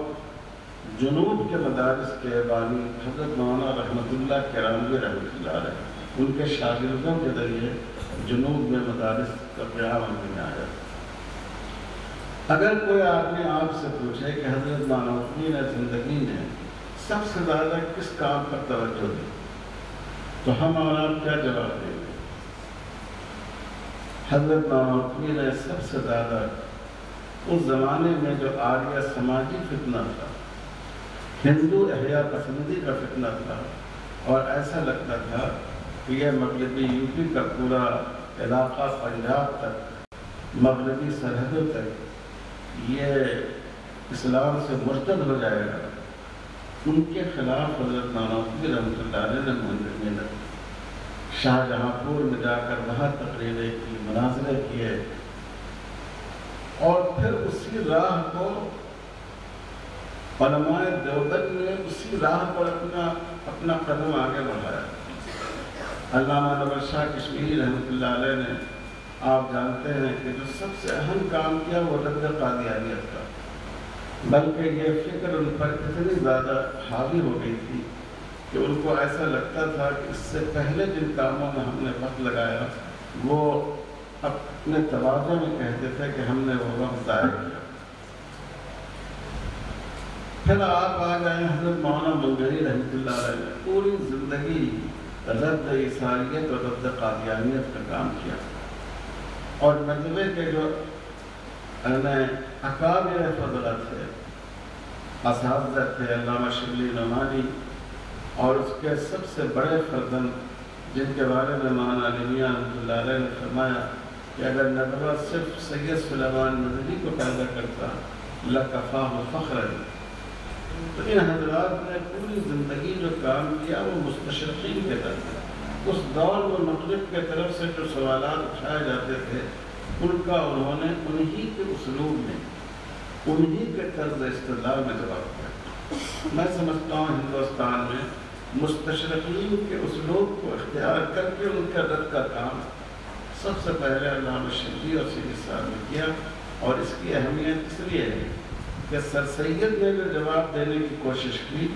Speaker 2: جنوب کے مدارس کے بانی حضرت مولانا رحمۃ اللہ کراموی رحمۃ اللہ علیہ، ان کے شاگردوں کے ذریعے جنوب میں مدارس کا قیام میں آیا۔ اگر کوئی آدمی آپ سے پوچھے کہ حضرت نانوتوی نے زندگی میں سب سے زیادہ کس کام پر توجہ دی، تو ہم اور آپ کیا جواب دیں گے؟ حضرت نانوتوی نے سب سے زیادہ اس زمانے میں جو آریہ سماجی فتنہ تھا، ہندو احیاء پسندی کا فتنہ تھا، اور ایسا لگتا تھا کہ یہ مغربی یو پی کا پورا علاقہ پنجاب تک، مغربی سرحدوں تک یہ اسلام سے مرتد ہو جائے گا، ان کے خلاف حضرت نانوتوی رحمۃ اللہ علیہ نے محنت، شاہ جہاں پور میں جا کر وہاں تقریریں کی، مناظرے کیے، اور پھر اسی راہ کو علماء دیوبند نے اسی راہ پر اپنا قدم آگے بڑھایا۔ علامہ نور شاہ کشمیری رحمۃ اللہ علیہ نے، آپ جانتے ہیں کہ جو سب سے اہم کام کیا وہ رد قادیانیت کا، بلکہ یہ فکر ان پر اتنی زیادہ حاوی ہو گئی تھی کہ ان کو ایسا لگتا تھا کہ اس سے پہلے جن کاموں میں ہم نے وقت لگایا وہ اپنے تواضع میں کہتے تھے کہ ہم نے وہ وقت ضائع کیا۔ پھر آپ آ گئے حضرت مولانا بنگہی رحمۃ اللہ علیہ نے پوری زندگی رد عیسائیت اور رد قادیانیت کا کام کیا، اور مذہبے کے جو اکابر فضلہ تھے، اساتذہ تھے، علامہ شبلی نعمانی، اور اس کے سب سے بڑے فرزند جن کے بارے میں مولانا علی میاں رحمۃ اللہ علیہ نے فرمایا کہ اگر ندوہ صرف سید سلیمان ندوی کو پیدا کرتا لکفاہ فخرا، تو ان حضرات نے پوری زندگی جو کام کیا وہ مستشرقین کے طرف، اس دور میں مغرب کے طرف سے جو سوالات اٹھائے جاتے تھے ان کا انہوں نے انہی کے اسلوب میں، انہی کے طرز استدلال میں جواب دیا۔ میں سمجھتا ہوں ہندوستان میں مستشرقین کے اسلوب کو اختیار کر کے ان کے رد کا کام سب سے پہلے علامہ شبلی اور سیدی صاحب نے کیا، اور اس کی اہمیت اس لیے ہے کہ سر سید نے جو جواب دینے کی کوشش کی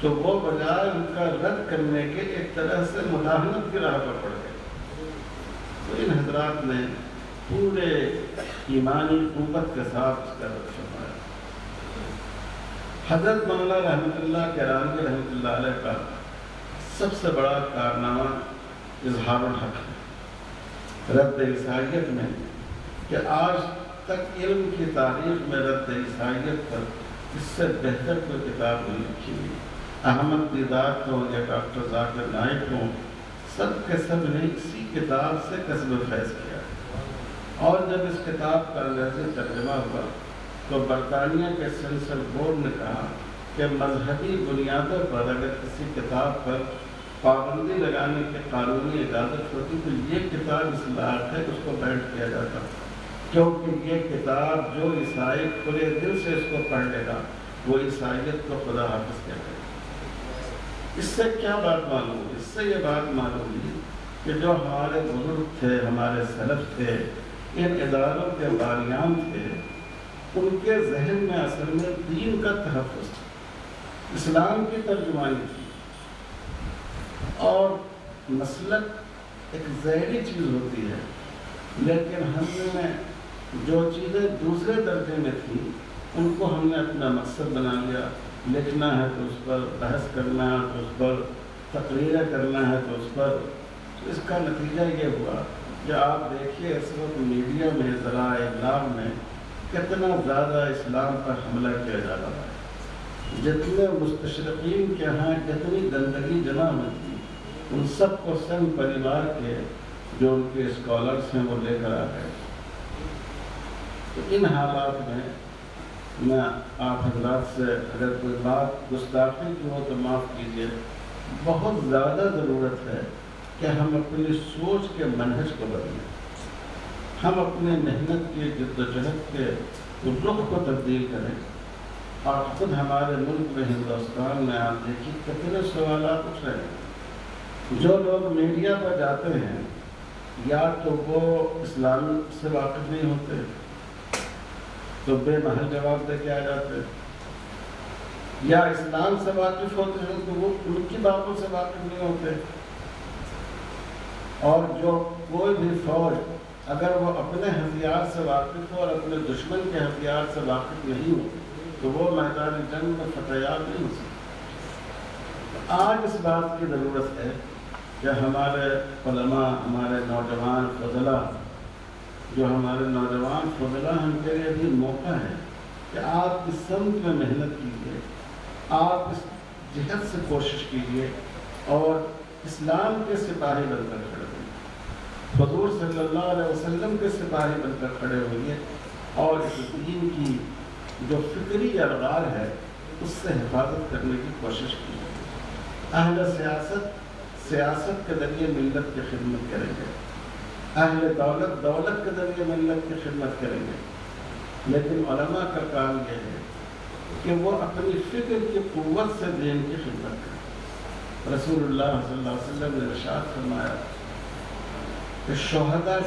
Speaker 2: تو وہ بجائے ان کا رد کرنے کے ایک طرح سے مداہنت کی راہ پر پڑ گئے۔ تو ان حضرات نے پورے ایمانی قوت کے ساتھ اس کا رد فرمایا۔ حضرت مولانا رحمۃ اللہ کراموی رحمۃ اللہ علیہ کا سب سے بڑا کارنامہ اظہار الحق ہے رد عیسائیت میں، کہ آج تک علم کی تاریخ میں رد عیسائیت پر اس سے بہتر کوئی کتاب نہیں لکھی ہوئی۔ احمد دیدات ہوں یا ڈاکٹر ذاکر نائک ہوں، سب کے سب نے اسی کتاب سے کسب فیض کیا، اور جب اس کتاب کا انگریزی ترجمہ ہوا تو برطانیہ کے سینسر بورڈ نے کہا کہ مذہبی بنیادوں پر اگر کسی کتاب پر پابندی لگانے کی قانونی اجازت ہوتی تو یہ کتاب اس لائق ہے اس کو بینڈ کیا جاتا، کیونکہ یہ کتاب جو عیسائی کھلے دل سے اس کو پڑھ لے گا وہ عیسائیت کو خدا حافظ کہہ گا۔ اس سے کیا بات معلوم ہوئی؟ اس سے یہ بات معلوم ہوئی کہ جو ہمارے بزرگ تھے، ہمارے سلف تھے، ان اداروں کے بانیان تھے، ان کے ذہن میں اصل میں دین کا تحفظ تھا، اسلام کی ترجمانی تھی، اور مسلک ایک ظاہری چیز ہوتی ہے، لیکن ہم نے جو چیزیں دوسرے درجے میں تھیں ان کو ہم نے اپنا مقصد بنا لیا۔ لکھنا ہے تو اس پر بحث کرنا ہے، تو اس پر تقریریں کرنا ہے، تو اس پر، تو اس کا نتیجہ یہ ہوا کہ آپ دیکھیے اس وقت میڈیا میں، ذرائع ابلاغ میں کتنا زیادہ اسلام پر حملہ کیا جا رہا ہے۔ جتنے مستشرقین کے ہاں جتنی گندگی جمع ہوئی تھی ان سب کو سنگ پریوار کے جو ان کے اسکالرس ہیں وہ لے کر آ گئے۔ تو ان حالات میں میں آپ حضرات سے اگر کوئی بات گستاخی کی ہو تو معاف کیجیے، بہت زیادہ ضرورت ہے کہ ہم اپنی سوچ کے منہج کو بدلیں۔ ہم اپنے محنت کی جد و جہد کے رخ کو تبدیل کریں. اور خود ہمارے ملک میں ہندوستان میں آپ دیکھیے کتنے سوالات اٹھ رہے ہیں. جو لوگ میڈیا پر جاتے ہیں یا تو وہ اسلام سے واقف نہیں ہوتے تو بے محل جواب دے کے آ جاتے ہیں، یا اسلام سے واقف ہوتے ہیں تو وہ ان کی باتوں سے واقف نہیں ہوتے. اور جو کوئی بھی فوج اگر وہ اپنے ہتھیار سے واقف ہو اور اپنے دشمن کے ہتھیار سے واقف نہیں ہو تو وہ میدان جنگ میں فتح یاب نہیں ہو سکتی. آج اس بات کی ضرورت ہے کہ ہمارے علماء، ہمارے نوجوان فضلاء، جو ہمارے نوجوان فضلاء ہیں، ان کے لیے بھی موقع ہے کہ آپ اس سمت میں محنت کیجیے، آپ اس جہد سے کوشش کیجیے اور اسلام کے سپاہی بن کر کھڑے ہوئیے، حضور صلی اللہ علیہ وسلم کے سپاہی بن کر کھڑے ہوئیے اور اس دین کی جو فکری الغار ہے اس سے حفاظت کرنے کی کوشش کیجیے. اہل سیاست کے ذریعے ملت کی خدمت کریں گے، اہل دولت کے ذریعے ملت کی خدمت کریں گے، لیکن علماء کا کام یہ ہے کہ وہ اپنی فکر کی قوت سے دین کی خدمت کریں. رسول اللہ صلی اللہ علیہ وسلم نے ارشاد فرمایا کہ شہداء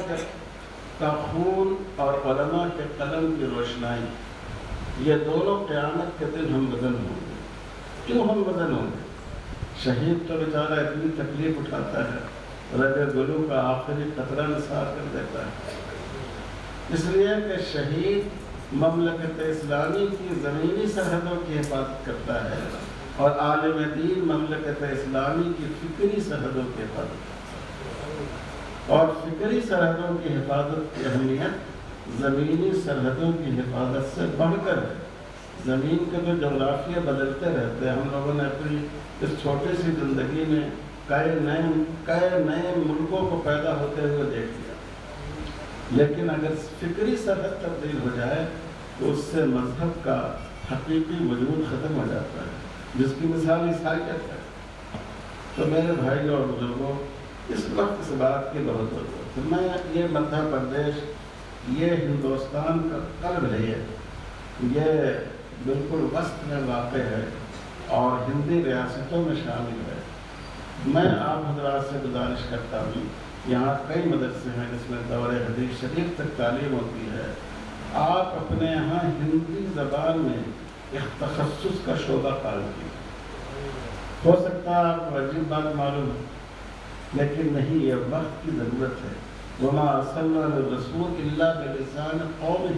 Speaker 2: کا خون اور علماء کے قلم کی روشنائی، یہ دونوں قیامت کے دن ہم بدل ہوں گے. کیوں ہم بدل ہوں گے؟ شہید تو بیچارہ اتنی تکلیف اٹھاتا ہے، رگ گلو کا آخری قطرہ نثار کر دیتا ہے، اس لیے کہ شہید مملکت اسلامی کی زمینی سرحدوں کی حفاظت کرتا ہے اور عالم دین مملکت اسلامی کی فکری سرحدوں کی حفاظت کرتا ہے. اور فکری سرحدوں کی حفاظت کی اہمیت زمینی سرحدوں کی حفاظت سے بڑھ کر ہے. زمین کے تو جغرافیہ بدلتے رہتے ہیں. ہم لوگوں نے اپنی اس چھوٹی سی زندگی میں کئی نئے ملکوں کو پیدا ہوتے ہوئے دیکھ لیا، لیکن اگر فکری سرحد تبدیل ہو جائے تو اس سے مذہب کا حقیقی وجود ختم ہو جاتا ہے، جس کی مثال عیسائیت ہے. تو میرے بھائیوں اور بزرگوں، اس وقت اس بات کی بہت ضرورت ہے. میں یہ مدھیہ پردیش، یہ ہندوستان کا قلب ہے، یہ بالکل وسط میں واقع ہے اور ہندی ریاستوں میں شامل ہے. میں آپ حضرات سے گزارش کرتا ہوں، یہاں کئی مدرسے ہیں جس میں دور حدیث شریف تک تعلیم ہوتی ہے. آپ اپنے یہاں ہندی زبان میں ایک تخصص کا شعبہ قائم کیجیے. ہو سکتا ہے آپ کو عجیب بات معلوم ہے، لیکن نہیں، یہ وقت کی ضرورت ہے. وَمَا أَرْسَلْنَا مِن رَّسُولٍ إِلَّا بِلِسَانِ قَوْمِهِ.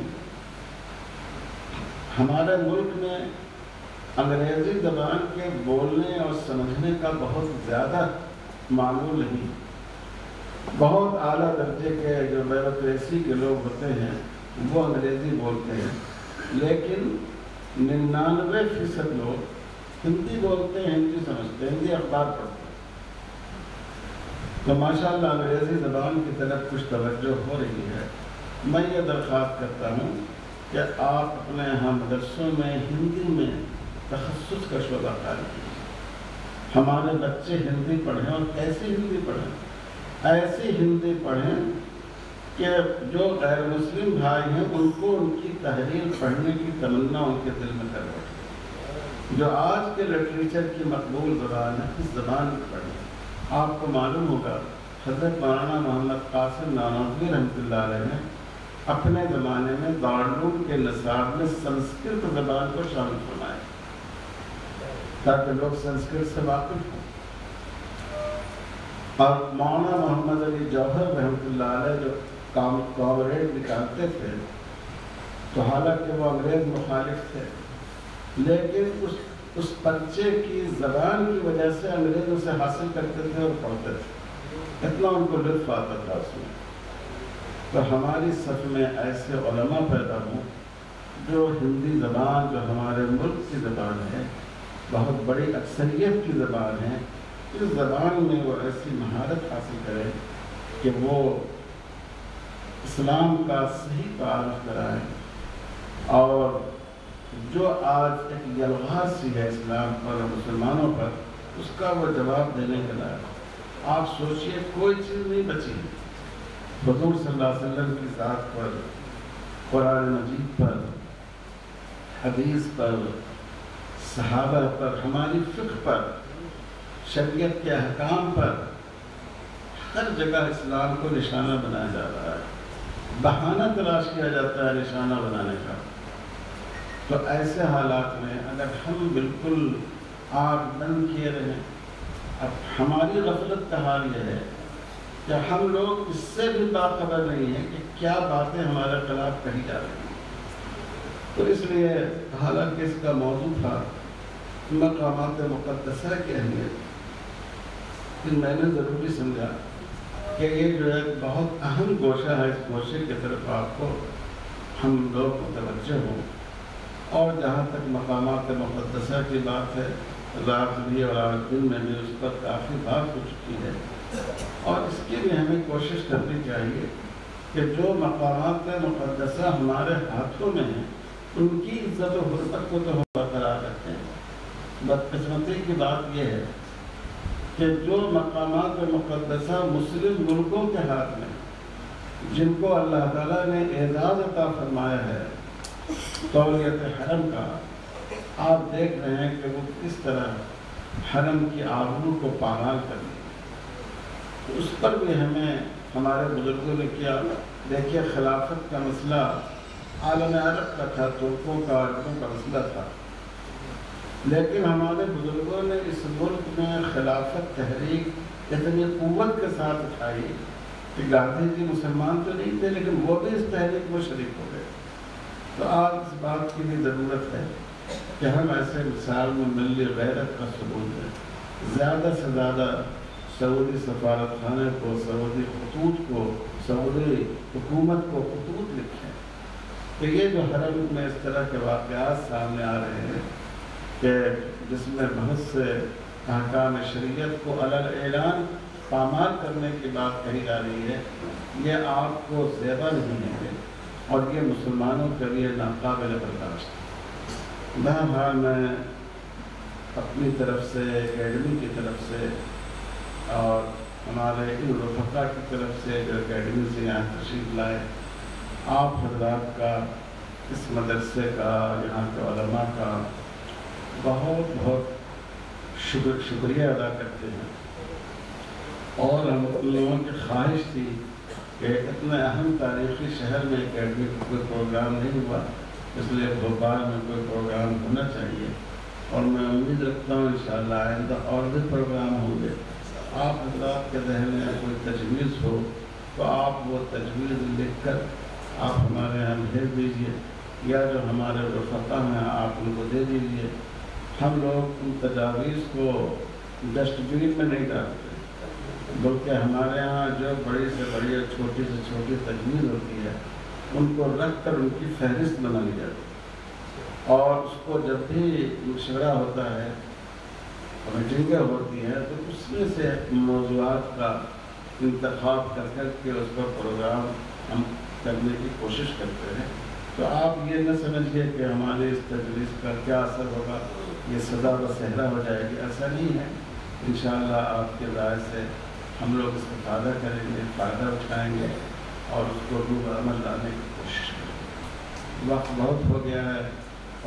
Speaker 2: ہمارے ملک میں انگریزی زبان کے بولنے اور سمجھنے کا بہت زیادہ معمول نہیں. بہت اعلیٰ درجے کے جو میرٹریسی کے لوگ ہوتے ہیں وہ انگریزی بولتے ہیں، لیکن 99% لوگ ہندی بولتے ہیں، ہندی سمجھتے ہیں، ہندی اخبار پڑھتے ہیں. تو ماشاءاللہ انگریزی زبان کی طرف کچھ توجہ ہو رہی ہے. میں یہ درخواست کرتا ہوں کہ آپ اپنے یہاں مدرسوں میں ہندی میں تخصص کا شعبہ قائم کیجیے. ہمارے بچے ہندی پڑھیں اور ایسی ہندی پڑھیں، ایسی ہندی پڑھیں کہ جو غیر مسلم بھائی ہیں ان کو ان کی تحریر پڑھنے کی تمنا ان کے دل میں کر بیٹھے. جو آج کے لٹریچر کی مقبول زبان ہے، اس زبان میں پڑھیں. آپ کو معلوم ہوگا حضرت مولانا محمد قاسم نانوتوی رحمۃ اللہ علیہ نے اپنے زمانے میں دارالعلوم کے نصاب میں سنسکرت زبان کو شامل فرمایا تاکہ لوگ سنسکرت سے واقف ہوں. اور مولانا محمد علی جوہر رحمۃ اللہ علیہ جو کامریڈ نکالتے تھے تو حالانکہ وہ انگریز مخالف تھے، لیکن اس بچے کی زبان کی وجہ سے انگریز اسے حاصل کرتے تھے اور پڑھتے تھے. اتنا ان کو لطف آتا تھا اس میں. تو ہماری صف میں ایسے علماء پیدا ہوں جو ہندی زبان، جو ہمارے ملک کی زبان ہے، بہت بڑی اکثریت کی زبان ہے، اس زبان میں وہ ایسی مہارت حاصل کرے کہ وہ اسلام کا صحیح تعارف کرائیں اور جو آج ایک یلغار سی ہے اسلام پر اور مسلمانوں پر، اس کا وہ جواب دینے کے لائق. آپ سوچئے کوئی چیز نہیں بچی ہے. حضور صلی اللہ علیہ وسلم کی ذات پر، قرآن مجید پر، حدیث پر، صحابہ پر، ہماری فقہ پر، شریعت کے احکام پر، ہر جگہ اسلام کو نشانہ بنایا جا رہا ہے، بہانہ تلاش کیا جاتا ہے نشانہ بنانے کا۔ تو ایسے حالات میں اگر ہم بالکل آنکھ بند کیے رہیں، اب ہماری غفلت کا حال یہ ہے کہ ہم لوگ اس سے بھی باخبر نہیں ہیں کہ کیا باتیں ہمارے خلاف کہی جا رہی ہیں۔ تو اس لیے حالانکہ اس کا موضوع تھا مقامات مقدسہ کی اہمیت، پھر میں نے ضروری سمجھا کہ یہ جو ہے بہت اہم گوشہ ہے، اس گوشے کی طرف آپ کو ہم لوگ متوجہ ہوں۔ اور جہاں تک مقامات مقدسہ کی بات ہے، رات بھی اور آج دن میں بھی اس پر کافی بات ہو چکی ہے، اور اس کی بھی ہمیں کوشش کرنی چاہیے کہ جو مقامات مقدسہ ہمارے ہاتھوں میں ہیں ان کی عزت و حرمت کو تو ہم برقرار رکھیں۔ بدقسمتی کی بات یہ ہے کہ جو مقامات مقدسہ مسلم ملکوں کے ہاتھ میں، جن کو اللہ تعالیٰ نے اعزاز عطا فرمایا ہے تولیت حرم کا، آپ دیکھ رہے ہیں کہ وہ کس طرح حرم کی آبرو کو پامال کر دی۔ اس پر بھی ہمیں ہمارے بزرگوں نے کیا، دیکھیے خلافت کا مسئلہ عالم عرب کا تھا، ترکوں کا، عربوں کا مسئلہ تھا، لیکن ہمارے بزرگوں نے اس ملک میں خلافت تحریک اتنی قوت کے ساتھ اٹھائی کہ گاندھی جی مسلمان تو نہیں تھے لیکن وہ بھی اس تحریک میں شریک ہو گئے۔ تو آج اس بات کی بھی ضرورت ہے کہ ہم ایسے مثال میں ملی غیرت کا ثبوت دیں، زیادہ سے زیادہ سعودی سفارت خانے کو، سعودی خطوط کو، سعودی حکومت کو خطوط لکھیں کہ یہ جو حرم میں اس طرح کے واقعات سامنے آ رہے ہیں کہ جس میں بہت سے احکام شریعت کو علی اعلان پامال کرنے کی بات کہی جا رہی ہے، یہ آپ کو زیبا نہیں ہے اور یہ مسلمانوں کے لیے ناقابل برداشت ہے۔ بہرحال میں اپنی طرف سے، اکیڈمی کی طرف سے اور ہمارے ان رفقا کی طرف سے جو اکیڈمی سے یہاں تشریف لائے، آپ حضرات کا، اس مدرسے کا، یہاں کے علماء کا بہت بہت شکریہ ادا کرتے ہیں۔ اور ہم لوگوں کی خواہش تھی کہ اتنے اہم تاریخی شہر میں اکیڈمی کا کوئی پروگرام نہیں ہوا، اس لیے بھوپال میں کوئی پروگرام ہونا چاہیے، اور میں امید رکھتا ہوں انشاءاللہ آئندہ اور بھی پروگرام ہوں گے۔ آپ حضرات کے ذہن میں کوئی تجویز ہو تو آپ وہ تجویز لکھ کر آپ ہمارے یہاں بھیج دیجیے، یا جو ہمارے رفقا ہیں آپ ان کو دے دیجیے۔ ہم لوگ ان تجاویز کو ڈسٹ بین میں نہیں ڈالتے، بلکہ ہمارے ہاں جو بڑی سے بڑی چھوٹی سے چھوٹی تجویز ہوتی ہے ان کو رکھ کر ان کی فہرست بنائی جاتی ہے، اور اس کو جب بھی مشورہ ہوتا ہے، میٹنگیں ہوتی ہیں، تو اس میں سے موضوعات کا انتخاب کر کر کے اس پر پروگرام ہم کرنے کی کوشش کرتے ہیں۔ تو آپ یہ نہ سمجھیے کہ ہمارے اس تجویز کا کیا اثر ہوگا، یہ سدا و صحرا ہو جائے گی، ایسا نہیں ہے۔ انشاءاللہ آپ کے رائے سے ہم لوگ استفادہ کریں گے، فائدہ اٹھائیں گے اور اس کو روح عمل لانے کی کوشش کریں گے۔ وقت بہت ہو گیا ہے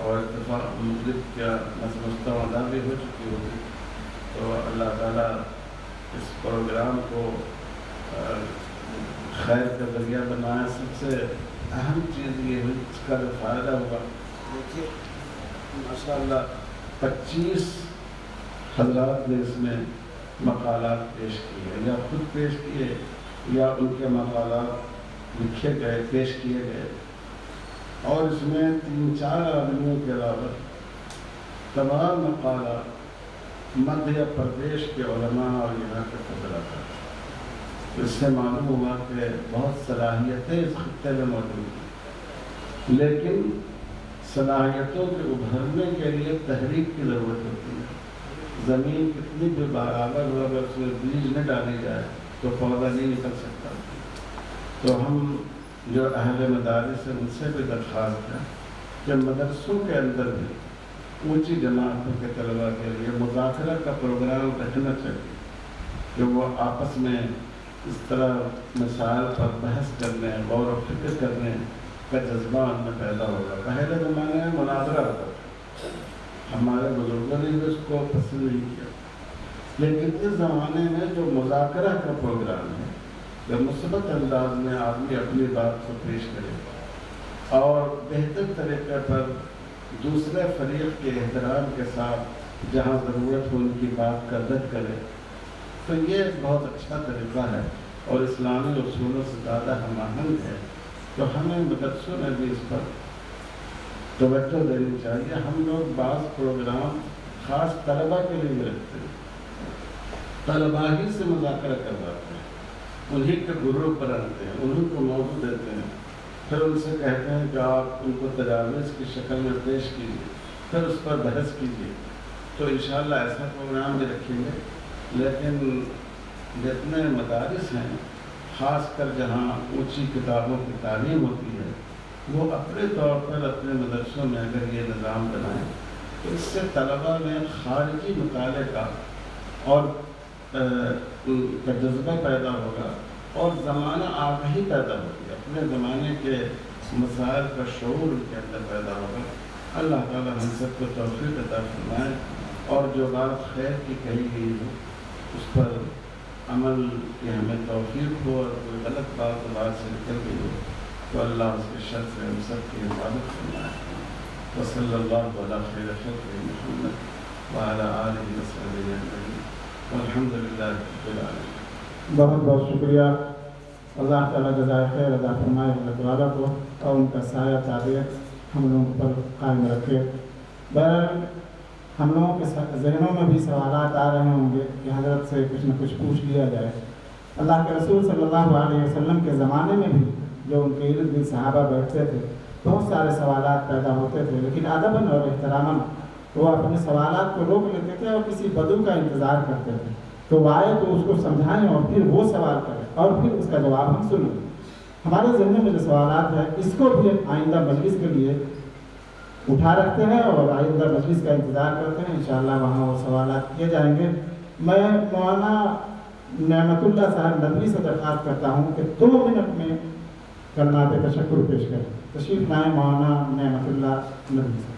Speaker 2: اور اتفاق مغرب کیا میں سمجھتا ہوں ادا بھی ہو چکی ہوگی، تو اللہ تعالیٰ اس پروگرام کو خیر کا ذریعہ بنایا۔ سب سے اہم چیز یہ ہوئی، اس کا جو فائدہ ہوا، دیکھیے ماشاءاللہ 25 حضرات نے اس میں مقالات پیش کیے، یا خود پیش کیے یا ان کے مقالات لکھے گئے، پیش کیے گئے، اور اس میں 3-4 آدمیوں کے علاوہ تمام مقالات مدھیہ پردیش کے علماء اور یہاں کے فضلاء کا۔ اس سے معلوم ہوا کہ بہت صلاحیتیں اس خطے میں موجود ہیں، لیکن صلاحیتوں کے ابھرنے کے لیے تحریک کی ضرورت ہوتی ہے۔ زمین کتنی بھی برابر ہو، اگر اس میں بیج نہ ڈالی جائے تو پودا نہیں نکل سکتا۔ تو ہم جو اہل مدارس ہیں ان سے بھی درخواست ہے کہ مدرسوں کے اندر بھی اونچی جماعتوں کے طلباء کے لیے مذاکرہ کا پروگرام رکھنا چاہیے، کہ وہ آپس میں اس طرح مسائل پر بحث کرنے، غور و فکر کرنے کا جذبہ ان میں پیدا ہوگا۔ پہلے زمانے میں مناظرہ ہوتا تھا، ہمارے بزرگوں نے بھی اس کو پسند نہیں کیا، لیکن اس زمانے میں جو مذاکرہ کا پروگرام ہے، جو مثبت انداز میں آدمی اپنی بات کو پیش کرے اور بہتر طریقے پر دوسرے فریق کے احترام کے ساتھ جہاں ضرورت ہو ان کی بات کا رد کرے، تو یہ بہت اچھا طریقہ ہے اور اسلامی اصولوں سے زیادہ ہم آہنگ ہے۔ تو ہمیں مدرسوں میں بھی اس پر توجہ دینی چاہیے۔ ہم لوگ بعض پروگرام خاص طلباء کے لیے بھی رکھتے ہیں، طلباء ہی سے مذاکرہ کرواتے ہیں، انہی کے گروپ پر آتے ہیں، انہی کو موضوع دیتے ہیں، پھر ان سے کہتے ہیں کہ آپ ان کو تجاویز کی شکل میں پیش کیجیے، پھر اس پر بحث کیجیے۔ تو انشاءاللہ ایسا پروگرام بھی رکھیں گے، لیکن جتنے مدارس ہیں، خاص کر جہاں اونچی کتابوں کی تعلیم ہوتی ہے، وہ اپنے طور پر اپنے مدرسوں میں اگر یہ نظام بنائیں تو اس سے طلباء میں خارجی مطالعے کا اور کا جذبہ پیدا ہوگا اور زمانہ آگاہی پیدا ہوگی، اپنے زمانے کے مسائل کا شعور ان کے اندر پیدا ہوگا۔ اللہ تعالی ہم سب کو توفیق عطا فرمائے اور جو بات خیر کی کہی گئی ہے اس پر عمل کی ہمیں توفیق ہو، اور کوئی غلط بات سے نکل گئی ہو تو اللہ اس کے شر سے ہم سب کی حفاظت فرمائے۔ وصلی اللہ علی خیر خلقہ محمد وعلی آلہ وصحبہ اجمعین والحمد للہ رب العالمین۔
Speaker 1: بہت بہت شکریہ، اللہ تعالیٰ جزائے خیر ادا فرمائے اللہ تعالیٰ کو اور ان کا سایہ تابع ہم لوگوں پر قائم رکھے۔ بہرحال ہم لوگوں کے ذہنوں میں بھی سوالات آ رہے ہوں گے کہ حضرت سے کچھ نہ کچھ پوچھ لیا جائے۔ اللہ کے رسول صلی اللہ علیہ وسلم کے زمانے میں بھی جو ان کے ارد گرد صحابہ بیٹھتے تھے بہت سارے سوالات پیدا ہوتے تھے، لیکن ادباً اور احتراماً وہ اپنے سوالات کو روک لیتے تھے اور کسی بدو کا انتظار کرتے تھے تو وہ آئے تو اس کو سمجھائیں اور پھر وہ سوال کریں اور پھر اس کا جواب ہم سنیں۔ ہمارے ذہن میں جو سوالات ہیں اس کو بھی آئندہ مجلس کے لیے اٹھا رکھتے ہیں اور آئندہ مجلس کا انتظار کرتے ہیں، انشاءاللہ وہاں وہ سوالات کیے جائیں گے۔ میں مولانا نعمت اللہ صاحب ندوی سے درخواست کرتا ہوں کہ 2 منٹ میں کلمات تشکر پیش کریں۔ تشریف لائیں مولانا نعمت اللہ ندوی صاحب۔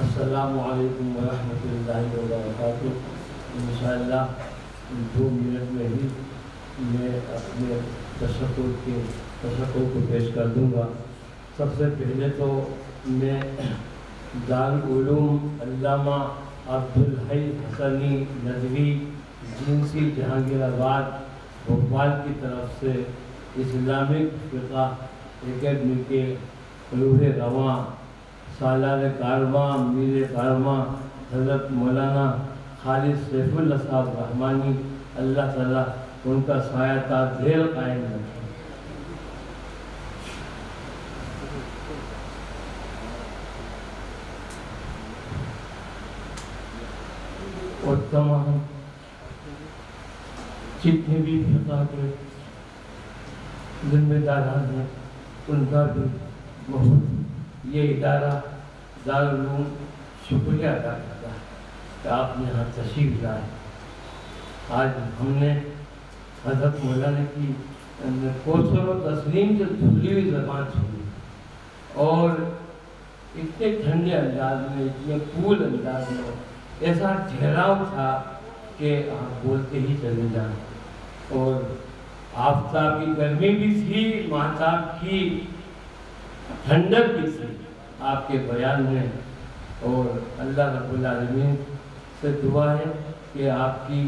Speaker 3: السلام علیکم ورحمۃ اللہ وبرکاتہ۔ انشاءاللہ 2 منٹ میں ہی میں اپنے تشکر کو پیش کر دوں گا۔ سب سے پہلے تو میں دارالعلوم علامہ عبدالحی حسنی ندوی جنسی جہانگیر آباد بھوپال کی طرف سے اسلامک فقہ اکیڈمی کے روح رواں سالار کارواں میر کارواں حضرت مولانا خالد سیف اللہ صاحب رحمانی، اللہ تعالیٰ ان کا سایہ تا ذیل قائم رکھے۔ اور تمام جتنے بھی فقہ کے ذمہ داران ہیں ان کا بھی بہت یہ ادارہ دارالعلوم شکریہ ادا کرتا ہے کہ آپ نے یہاں تشریف لائے۔ آج ہم نے حضرت مولانا کی کوثر و تسلیم سے دھلی ہوئی زبان سنی اور اتنے ٹھنڈے انداز میں، اتنے کول انداز میں، ایسا ٹھہراؤ تھا کہ آپ بولتے ہی چلے جائیں۔ اور آفتاب کی گرمی بھی تھی، مہتاب کی ٹھنڈک بھی تھی آپ کے بیان میں، اور اللہ رب العالمین سے دعا ہے کہ آپ کی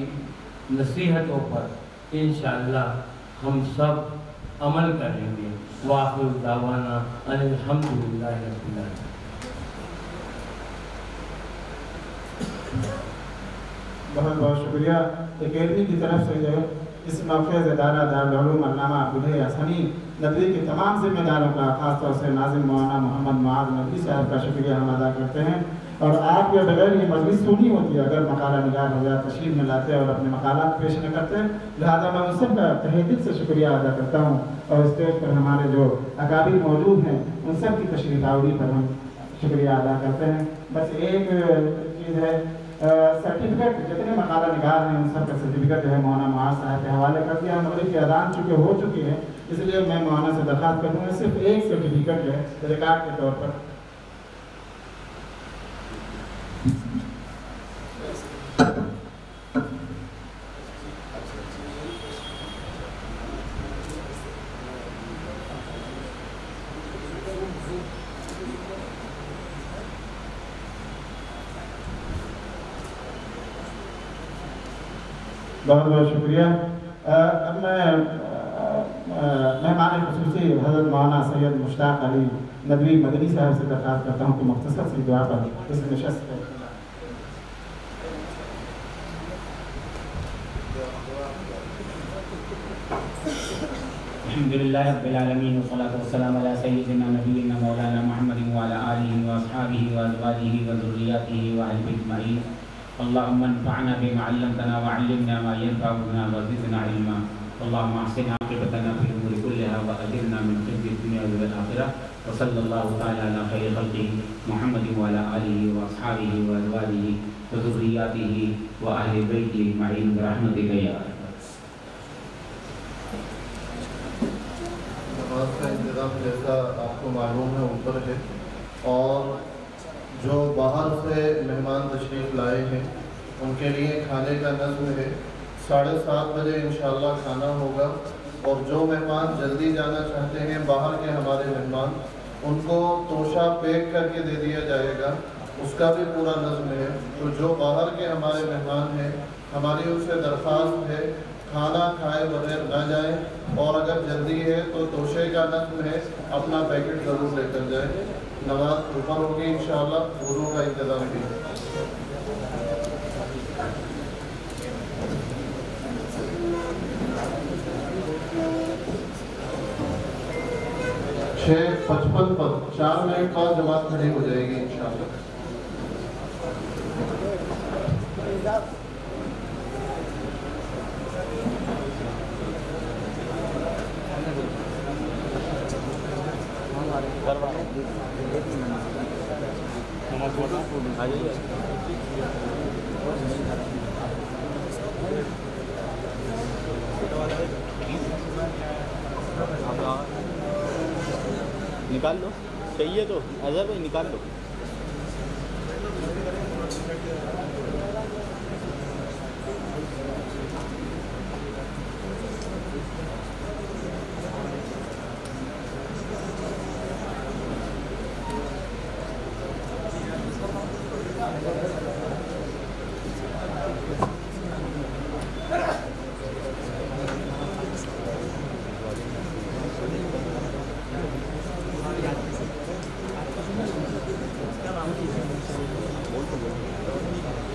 Speaker 3: نصیحتوں پر انشاءاللہ ہم سب عمل کریں گے۔ وآخر دعوانا ان الحمدللہ رب العالمین۔
Speaker 1: بہت بہت شکریہ اکیڈمی کی طرف سے جو ہے اس موقع سے ادارہ دارالعلوم علامہ عبدالحی حسنی ندوی کے تمام ذمہ داروں کا، خاص طور سے ناظم مولانا محمد معاذ ندوی صاحب کا شکریہ ہم ادا کرتے ہیں۔ اور آپ کے بغیر یہ مجلس سونی ہوتی ہے اگر مقالہ نگار حضرات تشریف میں لاتے اور اپنے مقالات پیش نہ کرتے. لہٰذا میں ان سب کا تہہ دل سے شکریہ ادا کرتا ہوں اور اسٹیج پر ہمارے جو اکابر موجود ہیں ان سب کی تشریف آوری پر ہم شکریہ ادا کرتے ہیں. بس ایک چیز ہے سرٹیفکیٹ جتنے مقالہ نگار ہیں ان سب کا سرٹیفکیٹ جو ہے مولانا معاذ صاحب کے حوالے کر دیا. مغرب کی اذان چونکہ ہو چکی ہے اس لیے میں مولانا سے درخواست کروں گا صرف ایک سرٹیفکیٹ جو ہے ریکارڈ کے طور پر. بہت بہت شکریہ. اب میں مہمان خصوصی حضرت مولانا سید مشتاق علی ندوی مدنی صاحب سے درخواست کرتا ہوں کہ مختصر سی دعا پر اس نشست ہے.
Speaker 4: الحمدللہ رب العالمین والصلاة والسلام علی سیدنا نبینا مولانا محمد وعلی آلہ واصحابہ وازواجہ وذریاتہ واہل بیت اجمعین. اللہم انفعنا بما علمتنا وعلمنا ما ينفعنا وزدنا علما. اللہم احسن عاقبتنا فی الامور کلها واجرنا من خزي الدنیا والآخرہ. وصلی اللہ تعالی علی خیر خلقہ محمد وعلی آلہ واصحابہ وازواجہ وذریاتہ واہل بیت اجمعین برحمتک یا ارحم.
Speaker 5: نماز کا انتظام جیسا آپ کو معلوم ہے اوپر ہے، اور جو باہر سے مہمان تشریف لائے ہیں ان کے لیے کھانے کا نظم ہے. 7:30 بجے انشاءاللہ کھانا ہوگا، اور جو مہمان جلدی جانا چاہتے ہیں باہر کے ہمارے مہمان ان کو توشہ پیک کر کے دے دیا جائے گا، اس کا بھی پورا نظم ہے. تو جو باہر کے ہمارے مہمان ہیں ہماری ان سے درخواست ہے کھانا کھائے بغیر نہ جائیں، اور اگر جلدی ہے تو توشے کا نظم ہے اپنا پیکٹ ضرور لے کر جائیں. نماز اوپر ہوگی انشاءاللہ، وضو کا انتظام بھی. چھ 55 پر 4 منٹ بعد جماعت کھڑی ہو جائے گی انشاءاللہ.
Speaker 6: نکال لو، چاہیے تو اظہر بھائی نکال لو.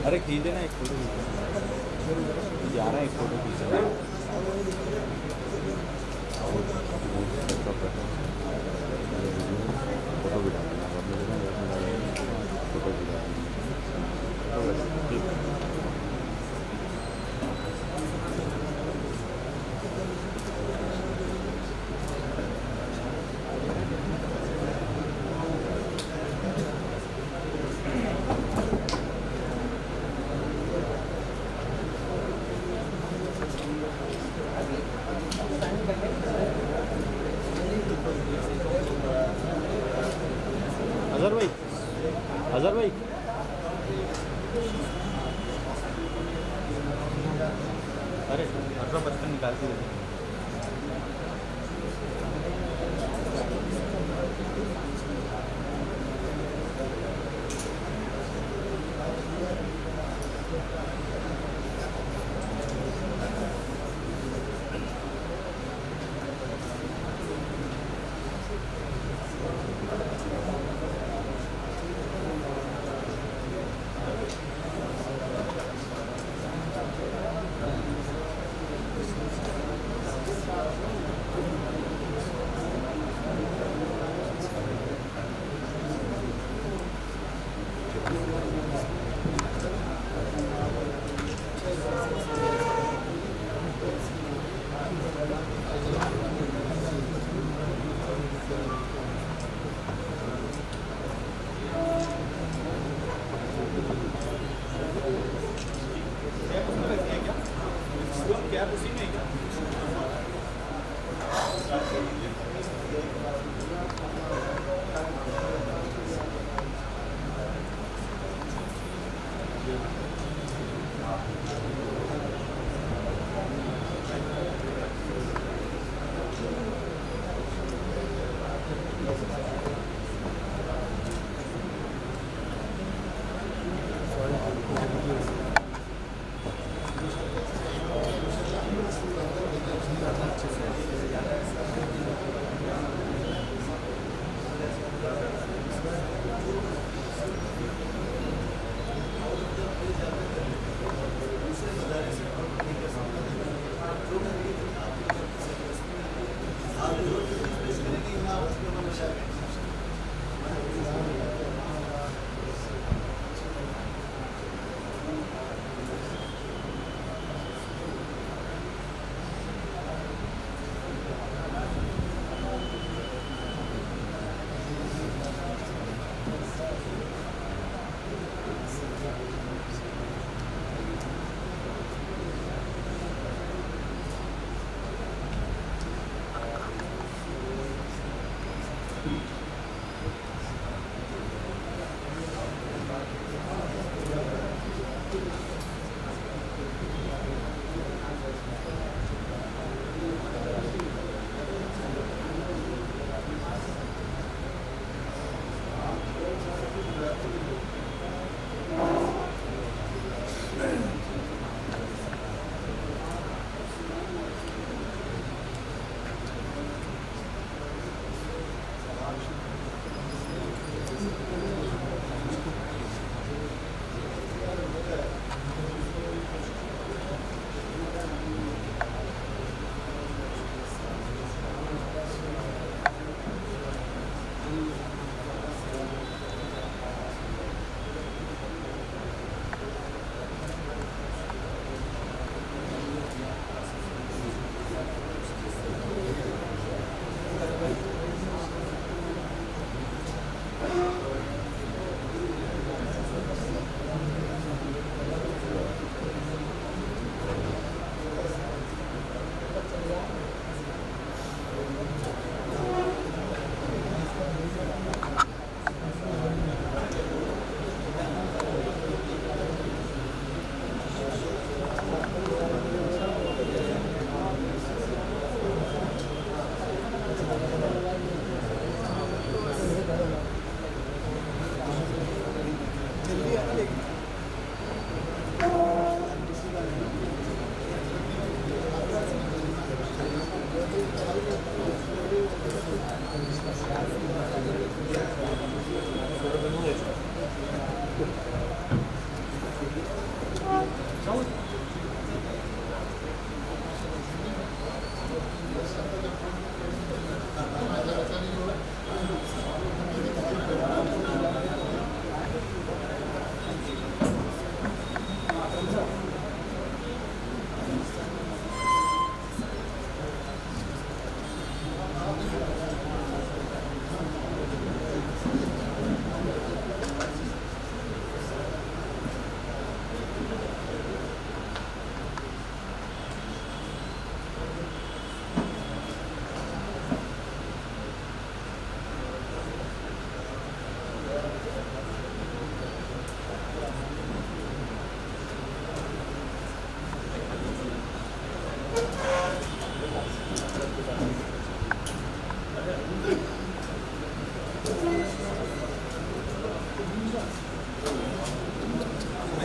Speaker 6: ارے کھینچے نا ایک فوٹو جا رہا ہے، ایک فوٹو کھینچ رہا ہے. اظہر بھائی ارے 1855 نکالتی ہے.